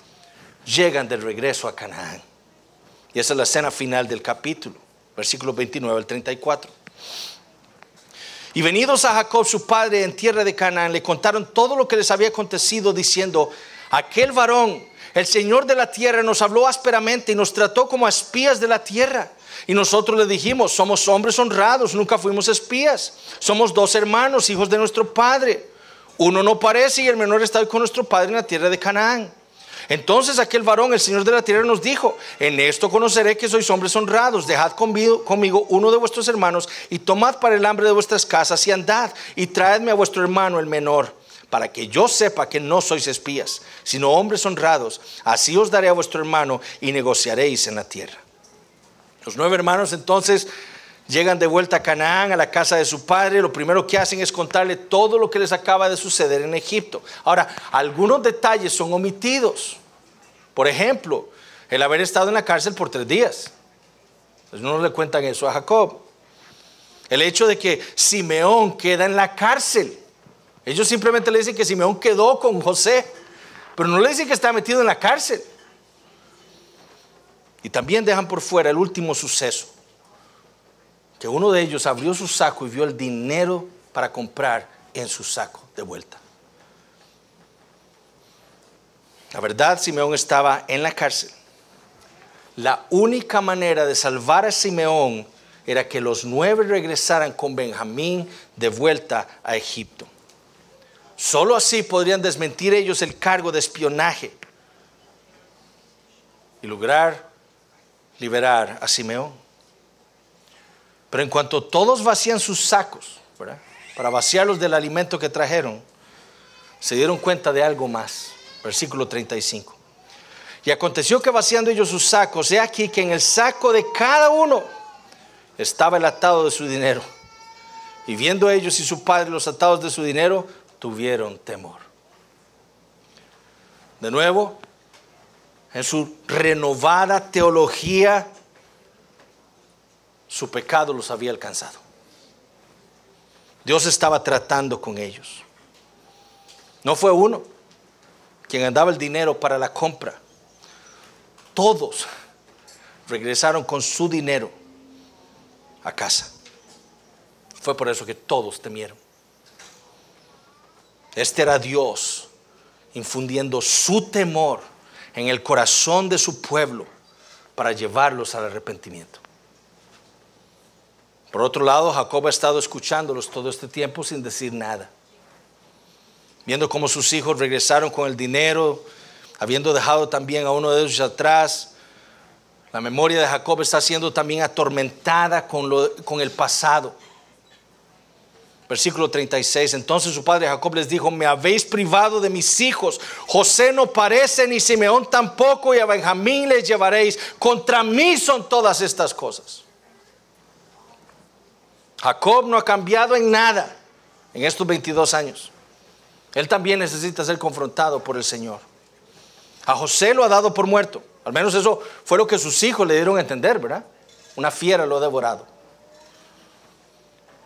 llegan de regreso a Canaán. Y esa es la escena final del capítulo, versículos 29 al 34. Y venidos a Jacob su padre en tierra de Canaán, le contaron todo lo que les había acontecido, diciendo: aquel varón, el Señor de la tierra, nos habló ásperamente y nos trató como a espías de la tierra. Y nosotros le dijimos: somos hombres honrados, nunca fuimos espías. Somos 2 hermanos, hijos de nuestro padre. Uno no parece y el menor está hoy con nuestro padre en la tierra de Canaán. Entonces aquel varón, el Señor de la tierra, nos dijo: en esto conoceré que sois hombres honrados. Dejad conmigo uno de vuestros hermanos y tomad para el hambre de vuestras casas y andad y traedme a vuestro hermano el menor, para que yo sepa que no sois espías, sino hombres honrados. Así os daré a vuestro hermano y negociaréis en la tierra. Los 9 hermanos entonces llegan de vuelta a Canaán, a la casa de su padre. Lo primero que hacen es contarle todo lo que les acaba de suceder en Egipto. Ahora, algunos detalles son omitidos. Por ejemplo, el haber estado en la cárcel por 3 días. Pues no le cuentan eso a Jacob. El hecho de que Simeón queda en la cárcel. Ellos simplemente le dicen que Simeón quedó con José, pero no le dicen que está metido en la cárcel. Y también dejan por fuera el último suceso, que uno de ellos abrió su saco y vio el dinero para comprar en su saco de vuelta. La verdad, Simeón estaba en la cárcel. La única manera de salvar a Simeón era que los 9 regresaran con Benjamín de vuelta a Egipto. Solo así podrían desmentir ellos el cargo de espionaje y lograr liberar a Simeón. Pero en cuanto todos vacían sus sacos, ¿verdad?, para vaciarlos del alimento que trajeron, se dieron cuenta de algo más. Versículo 35. Y aconteció que vaciando ellos sus sacos, he aquí que en el saco de cada uno estaba el atado de su dinero. Y viendo ellos y su padre los atados de su dinero, tuvieron temor. De nuevo, en su renovada teología, su pecado los había alcanzado. Dios estaba tratando con ellos. No fue uno quien andaba el dinero para la compra. Todos regresaron con su dinero a casa. Fue por eso que todos temieron. Este era Dios infundiendo su temor en el corazón de su pueblo para llevarlos al arrepentimiento. Por otro lado, Jacob ha estado escuchándolos todo este tiempo sin decir nada, viendo cómo sus hijos regresaron con el dinero, habiendo dejado también a uno de ellos atrás. La memoria de Jacob está siendo también atormentada con el pasado. Versículo 36. Entonces su padre Jacob les dijo: me habéis privado de mis hijos. José no parece, ni Simeón tampoco, y a Benjamín les llevaréis. Contra mí son todas estas cosas. Jacob no ha cambiado en nada en estos 22 años. Él también necesita ser confrontado por el Señor. A José lo ha dado por muerto. Al menos eso fue lo que sus hijos le dieron a entender, ¿verdad? Una fiera lo ha devorado.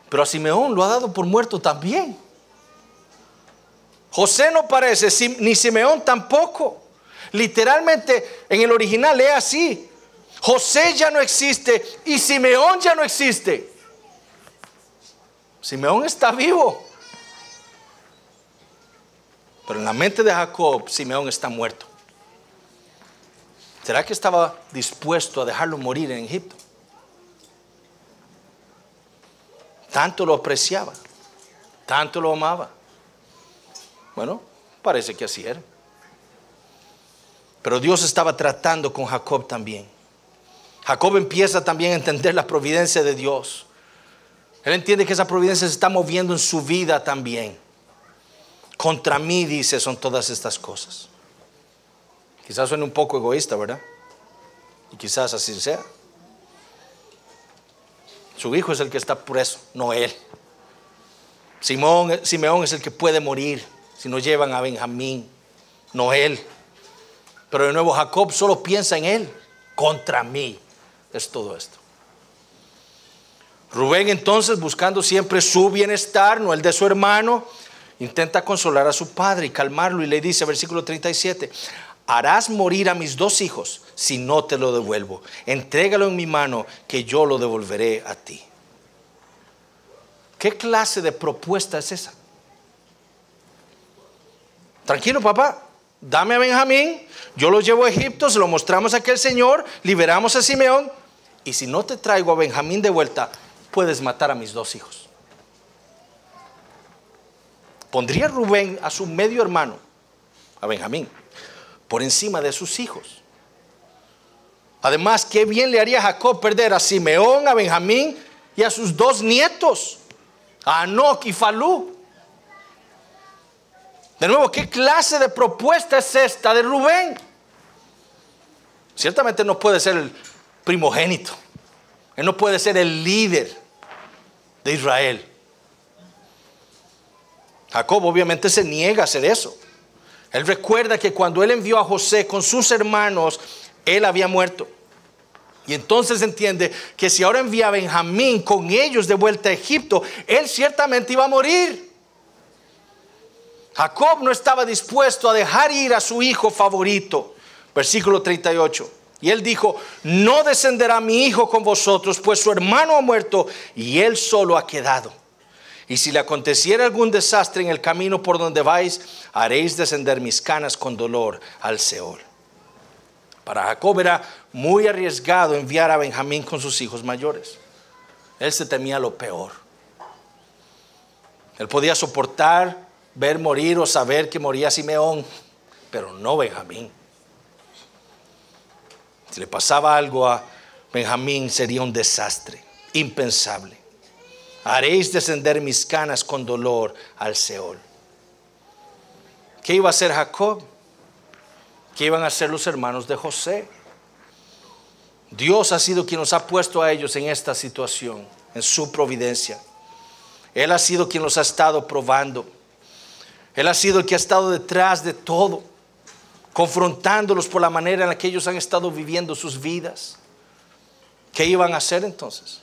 Pero a Simeón lo ha dado por muerto también. José no parece, ni Simeón tampoco. Literalmente en el original lee así: José ya no existe y Simeón ya no existe. Simeón está vivo, pero en la mente de Jacob, Simeón está muerto. ¿Será que estaba dispuesto a dejarlo morir en Egipto? Tanto lo apreciaba, tanto lo amaba. Bueno, parece que así era. Pero Dios estaba tratando con Jacob también. Jacob empieza también a entender la providencia de Dios. Él entiende que esa providencia se está moviendo en su vida también. Contra mí, dice, son todas estas cosas. Quizás suene un poco egoísta, ¿verdad? Y quizás así sea. Su hijo es el que está preso, no él. Simeón es el que puede morir si no llevan a Benjamín, no él. Pero de nuevo Jacob solo piensa en él. Contra mí es todo esto. Rubén entonces, buscando siempre su bienestar, no el de su hermano, intenta consolar a su padre y calmarlo, y le dice, versículo 37, harás morir a mis 2 hijos si no te lo devuelvo. Entrégalo en mi mano, que yo lo devolveré a ti. ¿Qué clase de propuesta es esa? Tranquilo, papá, dame a Benjamín, yo lo llevo a Egipto, se lo mostramos a aquel señor, liberamos a Simeón, y si no te traigo a Benjamín de vuelta, puedes matar a mis 2 hijos. Pondría Rubén a su medio hermano, a Benjamín, por encima de sus hijos. Además, qué bien le haría a Jacob perder a Simeón, a Benjamín y a sus 2 nietos, a Enoc y Falú. De nuevo, ¿qué clase de propuesta es esta de Rubén? Ciertamente no puede ser el primogénito. Él no puede ser el líder de Israel. Jacob obviamente se niega a hacer eso. Él recuerda que cuando él envió a José con sus hermanos, él había muerto. Y entonces entiende que si ahora envía a Benjamín con ellos de vuelta a Egipto, él ciertamente iba a morir. Jacob no estaba dispuesto a dejar ir a su hijo favorito. Versículo 38. Y él dijo, no descenderá mi hijo con vosotros, pues su hermano ha muerto y él solo ha quedado. Y si le aconteciera algún desastre en el camino por donde vais, haréis descender mis canas con dolor al Seol. Para Jacob era muy arriesgado enviar a Benjamín con sus hijos mayores. Él se temía lo peor. Él podía soportar ver morir o saber que moría Simeón, pero no Benjamín. Si le pasaba algo a Benjamín, sería un desastre, impensable. Haréis descender mis canas con dolor al Seol. ¿Qué iba a hacer Jacob? ¿Qué iban a hacer los hermanos de José? Dios ha sido quien los ha puesto a ellos en esta situación, en su providencia. Él ha sido quien los ha estado probando. Él ha sido el que ha estado detrás de todo, confrontándolos por la manera en la que ellos han estado viviendo sus vidas. ¿Qué iban a hacer entonces?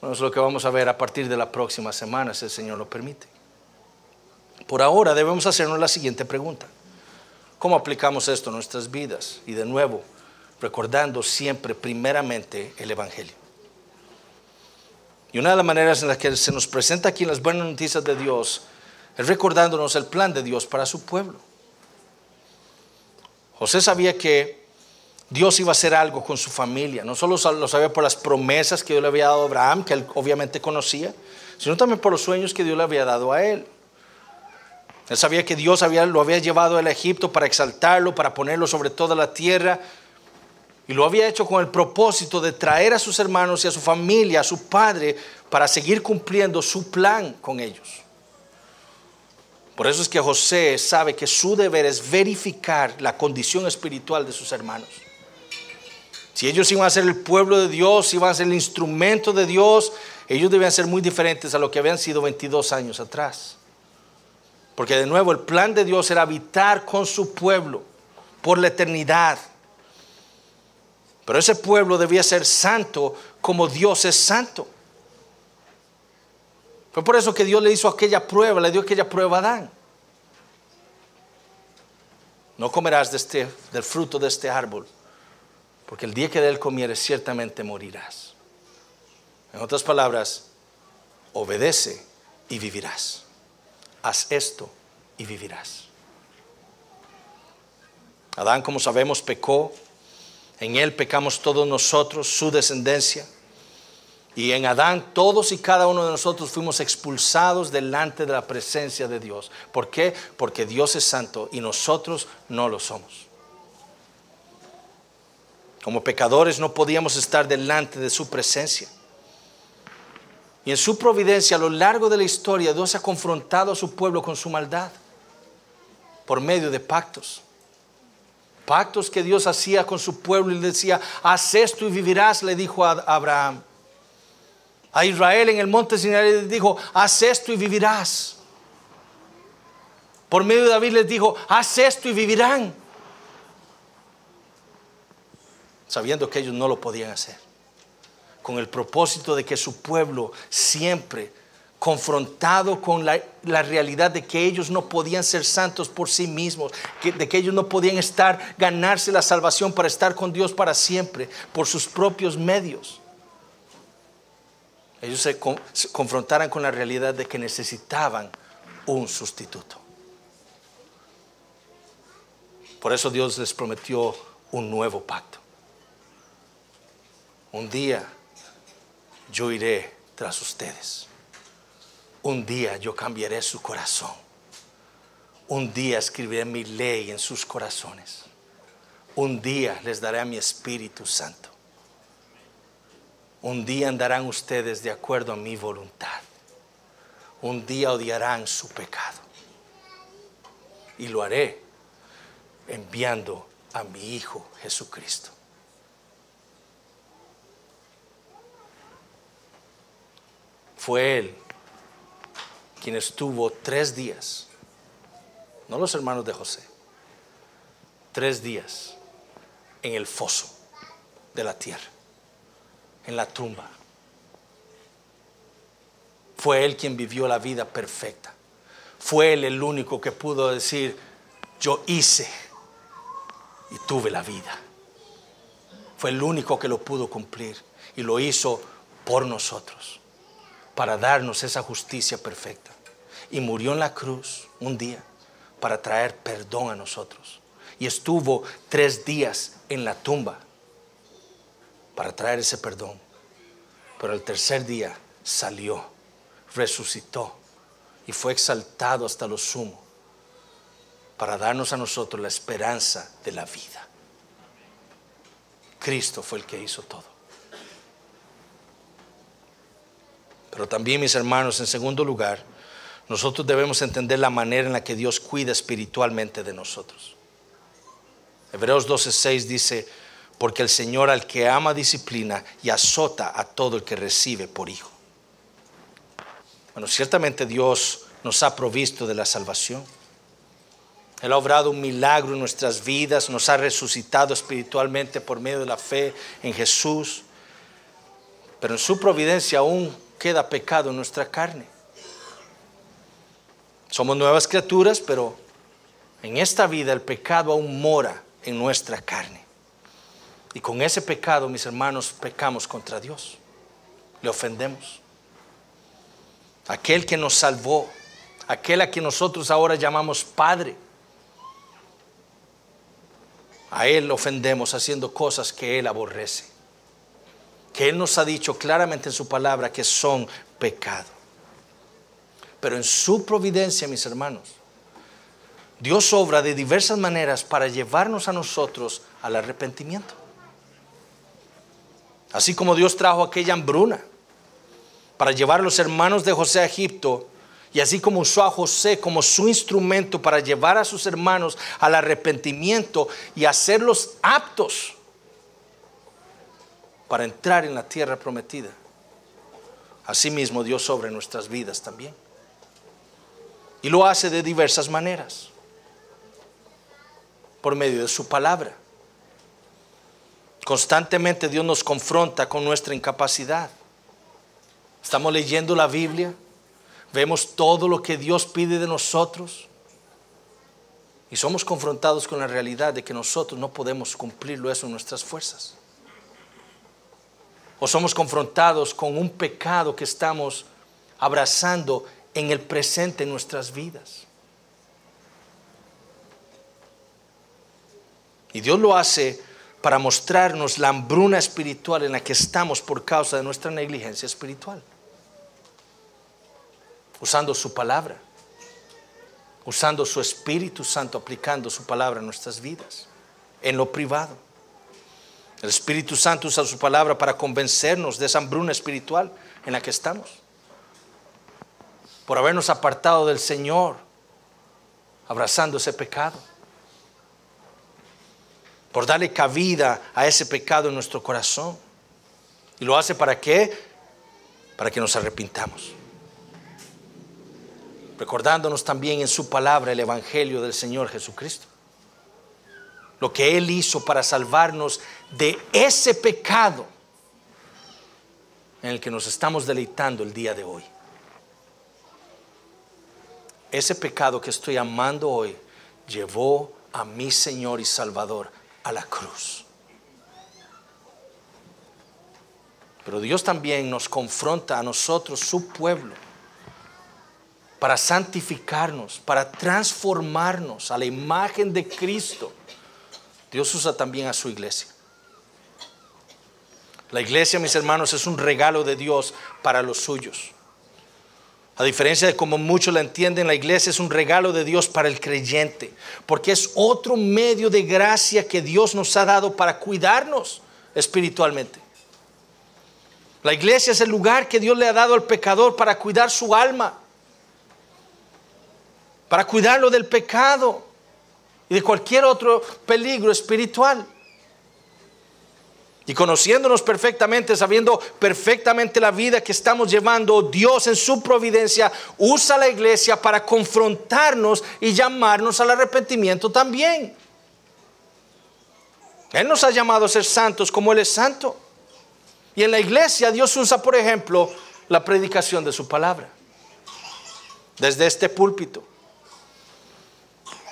Bueno, es lo que vamos a ver a partir de la próxima semana, si el Señor lo permite. Por ahora debemos hacernos la siguiente pregunta. ¿Cómo aplicamos esto a nuestras vidas? Y de nuevo, recordando siempre primeramente el Evangelio. Y una de las maneras en las que se nos presenta aquí en las buenas noticias de Dios es recordándonos el plan de Dios para su pueblo. José sabía que Dios iba a hacer algo con su familia. No solo lo sabía por las promesas que Dios le había dado a Abraham, que él obviamente conocía, sino también por los sueños que Dios le había dado a él. Él sabía que Dios lo había llevado al Egipto para exaltarlo, para ponerlo sobre toda la tierra. Y lo había hecho con el propósito de traer a sus hermanos y a su familia, a su padre, para seguir cumpliendo su plan con ellos. Por eso es que José sabe que su deber es verificar la condición espiritual de sus hermanos. Si ellos iban a ser el pueblo de Dios, iban a ser el instrumento de Dios, ellos debían ser muy diferentes a lo que habían sido 22 años atrás. Porque de nuevo el plan de Dios era habitar con su pueblo por la eternidad. Pero ese pueblo debía ser santo como Dios es santo. Fue por eso que Dios le hizo aquella prueba, le dio aquella prueba a Adán. No comerás del fruto de este árbol, porque el día que de él comieres ciertamente morirás. En otras palabras, obedece y vivirás. Haz esto y vivirás. Adán, como sabemos, pecó. En él pecamos todos nosotros, su descendencia. Y en Adán todos y cada uno de nosotros fuimos expulsados delante de la presencia de Dios. ¿Por qué? Porque Dios es santo y nosotros no lo somos. Como pecadores no podíamos estar delante de su presencia. Y en su providencia a lo largo de la historia Dios ha confrontado a su pueblo con su maldad por medio de pactos. Pactos que Dios hacía con su pueblo y le decía, haz esto y vivirás, le dijo a Abraham. A Israel en el monte Sinaí le dijo, haz esto y vivirás. Por medio de David les dijo, haz esto y vivirán. Sabiendo que ellos no lo podían hacer. Con el propósito de que su pueblo siempre confrontado con la realidad de que ellos no podían ser santos por sí mismos, de que ellos no podían ganarse la salvación para estar con Dios para siempre, por sus propios medios. Ellos se confrontaran con la realidad de que necesitaban un sustituto. Por eso Dios les prometió un nuevo pacto. Un día yo iré tras ustedes. Un día yo cambiaré su corazón. Un día escribiré mi ley en sus corazones. Un día les daré a mi Espíritu Santo. Un día andarán ustedes de acuerdo a mi voluntad. Un día odiarán su pecado. Y lo haré enviando a mi Hijo Jesucristo. Fue Él quien estuvo 3 días, no los hermanos de José, 3 días en el foso de la tierra, en la tumba. Fue Él quien vivió la vida perfecta. Fue Él el único que pudo decir, yo hice y tuve la vida. Fue el único que lo pudo cumplir y lo hizo por nosotros, para darnos esa justicia perfecta. Y murió en la cruz un día para traer perdón a nosotros. Y estuvo 3 días en la tumba para traer ese perdón. Pero el tercer día salió, resucitó y fue exaltado hasta lo sumo para darnos a nosotros la esperanza de la vida. Cristo fue el que hizo todo. Pero también, mis hermanos, en segundo lugar, nosotros debemos entender la manera en la que Dios cuida espiritualmente de nosotros. Hebreos 12:6 dice, porque el Señor al que ama disciplina y azota a todo el que recibe por hijo. Bueno, ciertamente Dios nos ha provisto de la salvación. Él ha obrado un milagro en nuestras vidas, nos ha resucitado espiritualmente por medio de la fe en Jesús. Pero en su providencia aún queda pecado en nuestra carne. Somos nuevas criaturas, pero en esta vida el pecado aún mora en nuestra carne. Y con ese pecado, mis hermanos, pecamos contra Dios. Le ofendemos. Aquel que nos salvó, aquel a quien nosotros ahora llamamos Padre, a Él ofendemos haciendo cosas que Él aborrece, que Él nos ha dicho claramente en su palabra que son pecado. Pero en su providencia, mis hermanos, Dios obra de diversas maneras para llevarnos a nosotros al arrepentimiento. Así como Dios trajo aquella hambruna para llevar a los hermanos de José a Egipto, y así como usó a José como su instrumento para llevar a sus hermanos al arrepentimiento y hacerlos aptos para entrar en la tierra prometida, asimismo Dios obra en nuestras vidas también. Y lo hace de diversas maneras. Por medio de su palabra. Constantemente Dios nos confronta con nuestra incapacidad. Estamos leyendo la Biblia, vemos todo lo que Dios pide de nosotros y somos confrontados con la realidad de que nosotros no podemos cumplirlo eso en nuestras fuerzas. O somos confrontados con un pecado que estamos abrazando en el presente en nuestras vidas. Y Dios lo hace para mostrarnos la hambruna espiritual en la que estamos por causa de nuestra negligencia espiritual. Usando su palabra, usando su Espíritu Santo, aplicando su palabra en nuestras vidas, en lo privado. El Espíritu Santo usa su palabra para convencernos de esa hambruna espiritual en la que estamos. por habernos apartado del Señor, abrazando ese pecado, por darle cabida a ese pecado en nuestro corazón. ¿Y lo hace para qué? Para que nos arrepintamos, recordándonos también en su palabra el evangelio del Señor Jesucristo, lo que Él hizo para salvarnos de ese pecado en el que nos estamos deleitando el día de hoy. Ese pecado que estoy amando hoy llevó a mi Señor y Salvador a la cruz. Pero Dios también nos confronta a nosotros, su pueblo, para santificarnos, para transformarnos a la imagen de Cristo. Dios usa también a su iglesia. La iglesia, mis hermanos, es un regalo de Dios para los suyos. A diferencia de como muchos la entienden, la iglesia es un regalo de Dios para el creyente, porque es otro medio de gracia que Dios nos ha dado para cuidarnos espiritualmente. La iglesia es el lugar que Dios le ha dado al pecador para cuidar su alma, para cuidarlo del pecado y de cualquier otro peligro espiritual. Y conociéndonos perfectamente, sabiendo perfectamente la vida que estamos llevando, Dios en su providencia usa la iglesia para confrontarnos y llamarnos al arrepentimiento también. Él nos ha llamado a ser santos como Él es santo. Y en la iglesia Dios usa, por ejemplo, la predicación de su palabra desde este púlpito.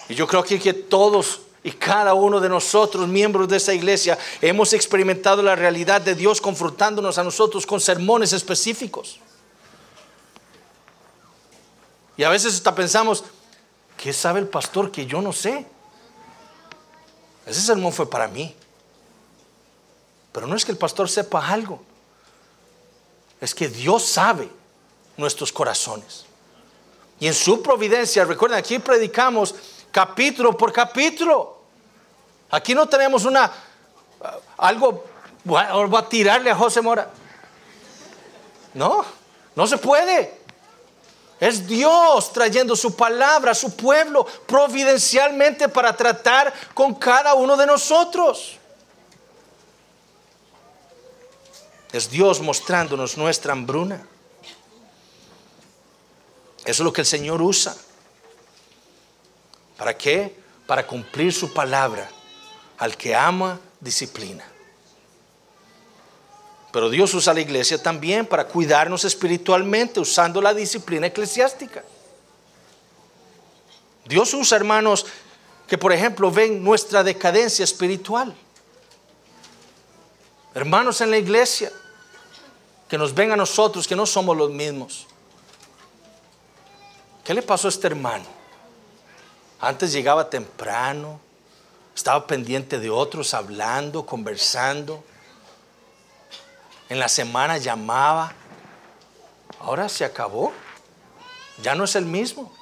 Y yo creo que todos y cada uno de nosotros, miembros de esa iglesia, hemos experimentado la realidad de Dios confrontándonos a nosotros con sermones específicos. Y a veces hasta pensamos, ¿qué sabe el pastor que yo no sé? Ese sermón fue para mí. Pero no es que el pastor sepa algo, es que Dios sabe nuestros corazones. Y en su providencia, recuerden, aquí predicamos capítulo por capítulo. Aquí no tenemos algo, voy a tirarle a José Mora. No, no se puede. Es Dios trayendo su palabra a su pueblo providencialmente para tratar con cada uno de nosotros. Es Dios mostrándonos nuestra hambruna. Eso es lo que el Señor usa. ¿Para qué? Para cumplir su palabra. Al que ama, disciplina. Pero Dios usa la iglesia también para cuidarnos espiritualmente, usando la disciplina eclesiástica. Dios usa, hermanos, que por ejemplo ven nuestra decadencia espiritual. Hermanos en la iglesia, que nos ven a nosotros, que no somos los mismos. ¿Qué le pasó a este hermano? Antes llegaba temprano, estaba pendiente de otros, hablando, conversando. En la semana llamaba. Ahora se acabó. Ya no es el mismo.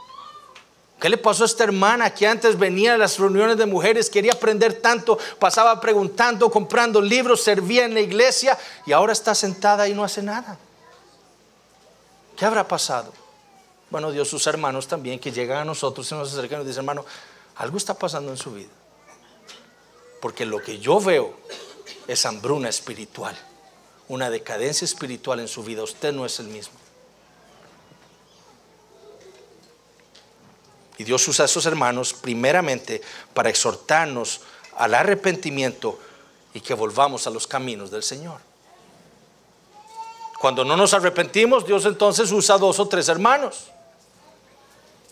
¿Qué le pasó a esta hermana que antes venía a las reuniones de mujeres, quería aprender tanto, pasaba preguntando, comprando libros, servía en la iglesia y ahora está sentada y no hace nada? ¿Qué habrá pasado? Bueno, Dios, sus hermanos también que llegan a nosotros y nos acercan y nos dicen, hermano, algo está pasando en su vida. Porque lo que yo veo es hambruna espiritual, una decadencia espiritual en su vida. Usted no es el mismo. Y Dios usa a esos hermanos primeramente para exhortarnos al arrepentimiento y que volvamos a los caminos del Señor. Cuando no nos arrepentimos, Dios entonces usa 2 o 3 hermanos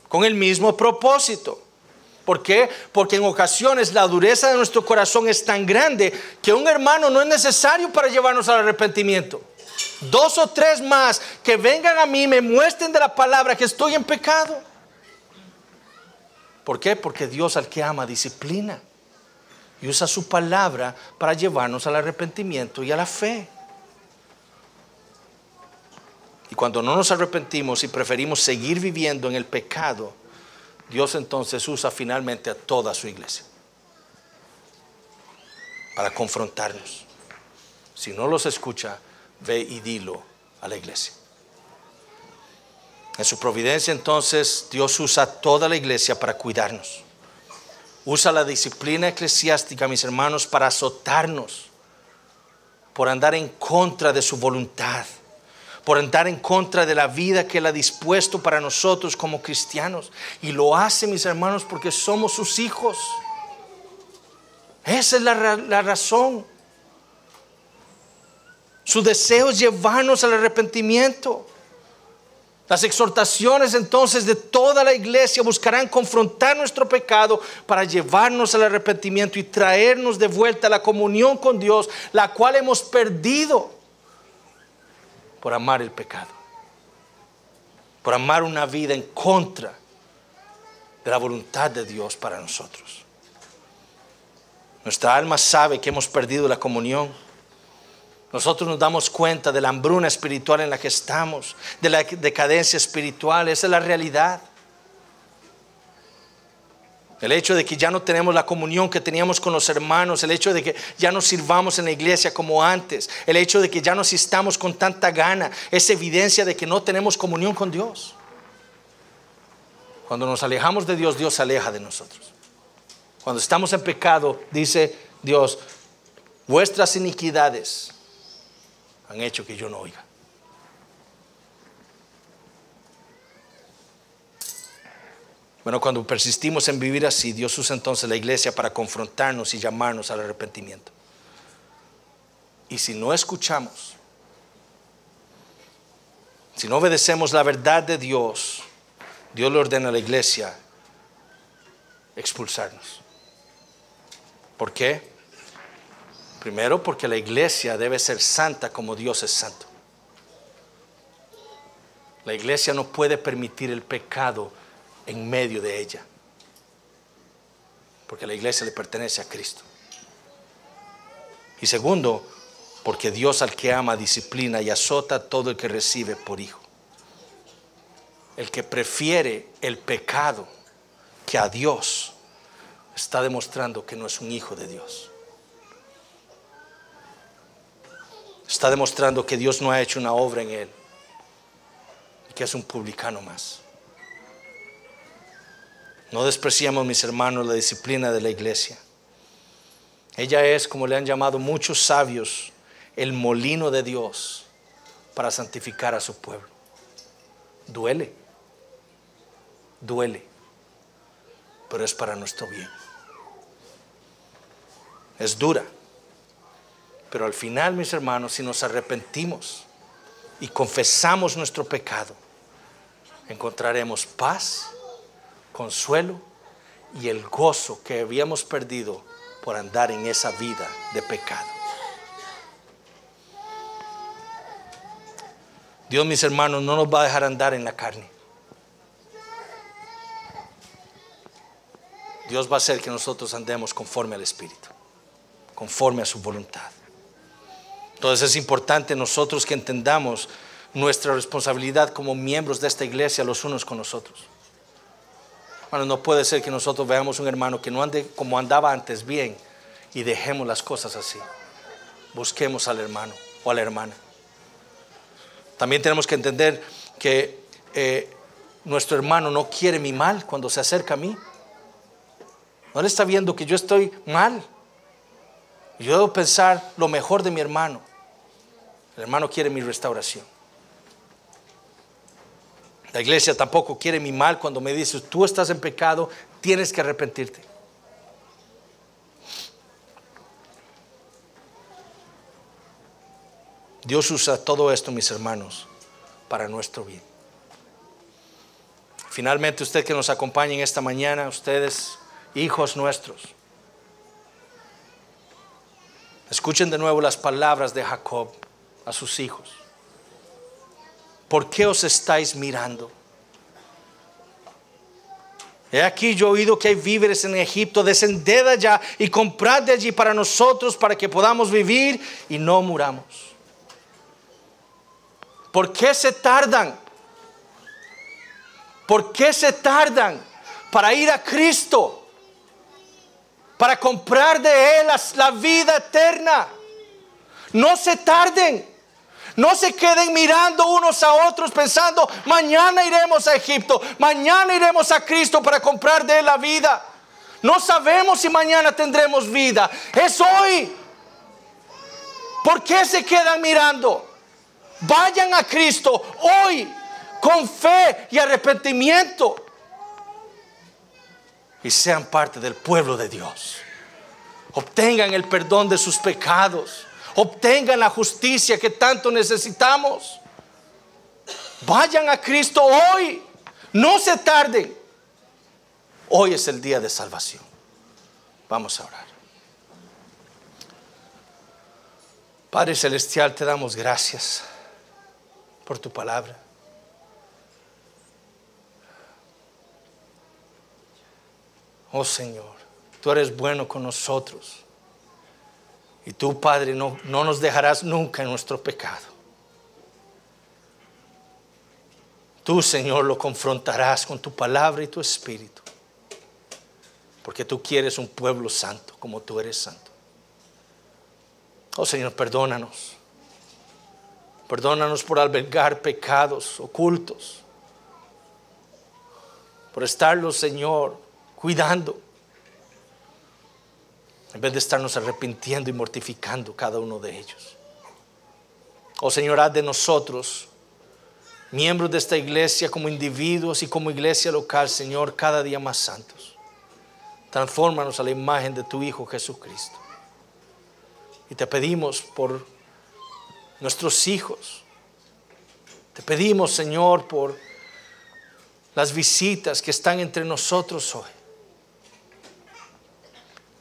con el mismo propósito. ¿Por qué? Porque en ocasiones la dureza de nuestro corazón es tan grande que un hermano no es necesario para llevarnos al arrepentimiento. 2 o 3 más que vengan a mí y me muestren de la palabra que estoy en pecado. ¿Por qué? Porque Dios al que ama disciplina y usa su palabra para llevarnos al arrepentimiento y a la fe. Y cuando no nos arrepentimos y preferimos seguir viviendo en el pecado, Dios entonces usa finalmente a toda su iglesia para confrontarnos. Si no los escucha, ve y dilo a la iglesia. En su providencia entonces Dios usa toda la iglesia para cuidarnos. Usa la disciplina eclesiástica, mis hermanos, para azotarnos por andar en contra de su voluntad, por andar en contra de la vida que Él ha dispuesto para nosotros como cristianos. Y lo hace, mis hermanos, porque somos sus hijos. Esa es la razón. Su deseo es llevarnos al arrepentimiento. Las exhortaciones entonces de toda la iglesia buscarán confrontar nuestro pecado para llevarnos al arrepentimiento y traernos de vuelta a la comunión con Dios, la cual hemos perdido por amar el pecado, por amar una vida en contra de la voluntad de Dios para nosotros. Nuestra alma sabe que hemos perdido la comunión. Nosotros nos damos cuenta de la hambruna espiritual en la que estamos, de la decadencia espiritual. Esa es la realidad. El hecho de que ya no tenemos la comunión que teníamos con los hermanos, el hecho de que ya no sirvamos en la iglesia como antes, el hecho de que ya no asistamos con tanta gana, es evidencia de que no tenemos comunión con Dios. Cuando nos alejamos de Dios, Dios se aleja de nosotros. Cuando estamos en pecado, dice Dios, vuestras iniquidades han hecho que yo no oiga. Bueno, cuando persistimos en vivir así, Dios usa entonces la iglesia para confrontarnos y llamarnos al arrepentimiento. Y si no escuchamos, si no obedecemos la verdad de Dios, Dios le ordena a la iglesia expulsarnos. ¿Por qué? Primero, porque la iglesia debe ser santa como Dios es santo. La iglesia no puede permitir el pecado en medio de ella, porque la iglesia le pertenece a Cristo. Y segundo, porque Dios al que ama disciplina y azota a todo el que recibe por hijo. El que prefiere el pecado que a Dios está demostrando que no es un hijo de Dios. Está demostrando que Dios no ha hecho una obra en él y que es un publicano más. No despreciamos, mis hermanos, la disciplina de la iglesia. Ella es, como le han llamado muchos sabios, el molino de Dios para santificar a su pueblo. Duele, pero es para nuestro bien. Es dura, pero al final, mis hermanos, si nos arrepentimos y confesamos nuestro pecado, encontraremos paz, consuelo y el gozo que habíamos perdido por andar en esa vida de pecado. Dios, mis hermanos, no nos va a dejar andar en la carne. Dios va a hacer que nosotros andemos conforme al Espíritu, conforme a su voluntad. Entonces es importante nosotros que entendamos nuestra responsabilidad como miembros de esta iglesia los unos con los otros. Bueno, no puede ser que nosotros veamos un hermano que no ande como andaba antes bien y dejemos las cosas así. Busquemos al hermano o a la hermana. También tenemos que entender que nuestro hermano no quiere mi mal cuando se acerca a mí. No le está viendo que yo estoy mal. Yo debo pensar lo mejor de mi hermano. El hermano quiere mi restauración. La iglesia tampoco quiere mi mal cuando me dice, tú estás en pecado, tienes que arrepentirte. Dios usa todo esto, mis hermanos, para nuestro bien. Finalmente, usted que nos acompaña en esta mañana, ustedes, hijos nuestros, escuchen de nuevo las palabras de Jacob a sus hijos. ¿Por qué os estáis mirando? He aquí, yo he oído que hay víveres en Egipto. Descended allá y comprad de allí para nosotros, para que podamos vivir y no muramos. ¿Por qué se tardan? ¿Por qué se tardan para ir a Cristo? Para comprar de Él la vida eterna. No se tarden. No se queden mirando unos a otros pensando, mañana iremos a Egipto, mañana iremos a Cristo para comprar de Él la vida. No sabemos si mañana tendremos vida. Es hoy. ¿Por qué se quedan mirando? Vayan a Cristo hoy con fe y arrepentimiento y sean parte del pueblo de Dios. Obtengan el perdón de sus pecados. Obtengan la justicia que tanto necesitamos. Vayan a Cristo hoy. No se tarden. Hoy es el día de salvación. Vamos a orar. Padre Celestial, te damos gracias por tu palabra. Oh Señor, tú eres bueno con nosotros. Y tú, Padre, no nos dejarás nunca en nuestro pecado. Tú, Señor, lo confrontarás con tu palabra y tu espíritu. Porque tú quieres un pueblo santo como tú eres santo. Oh Señor, perdónanos. Perdónanos por albergar pecados ocultos. Por estarlos, Señor, cuidando. En vez de estarnos arrepintiendo y mortificando cada uno de ellos. Oh Señor, haz de nosotros, miembros de esta iglesia, como individuos y como iglesia local, Señor, cada día más santos. Transfórmanos a la imagen de tu Hijo Jesucristo. Y te pedimos por nuestros hijos. Te pedimos, Señor, por las visitas que están entre nosotros hoy.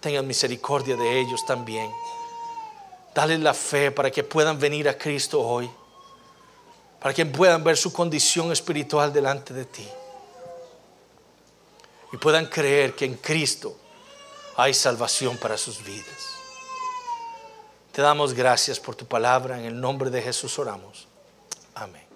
Tengan misericordia de ellos también. Dale la fe para que puedan venir a Cristo hoy. Para que puedan ver su condición espiritual delante de ti. Y puedan creer que en Cristo hay salvación para sus vidas. Te damos gracias por tu palabra. En el nombre de Jesús oramos. Amén.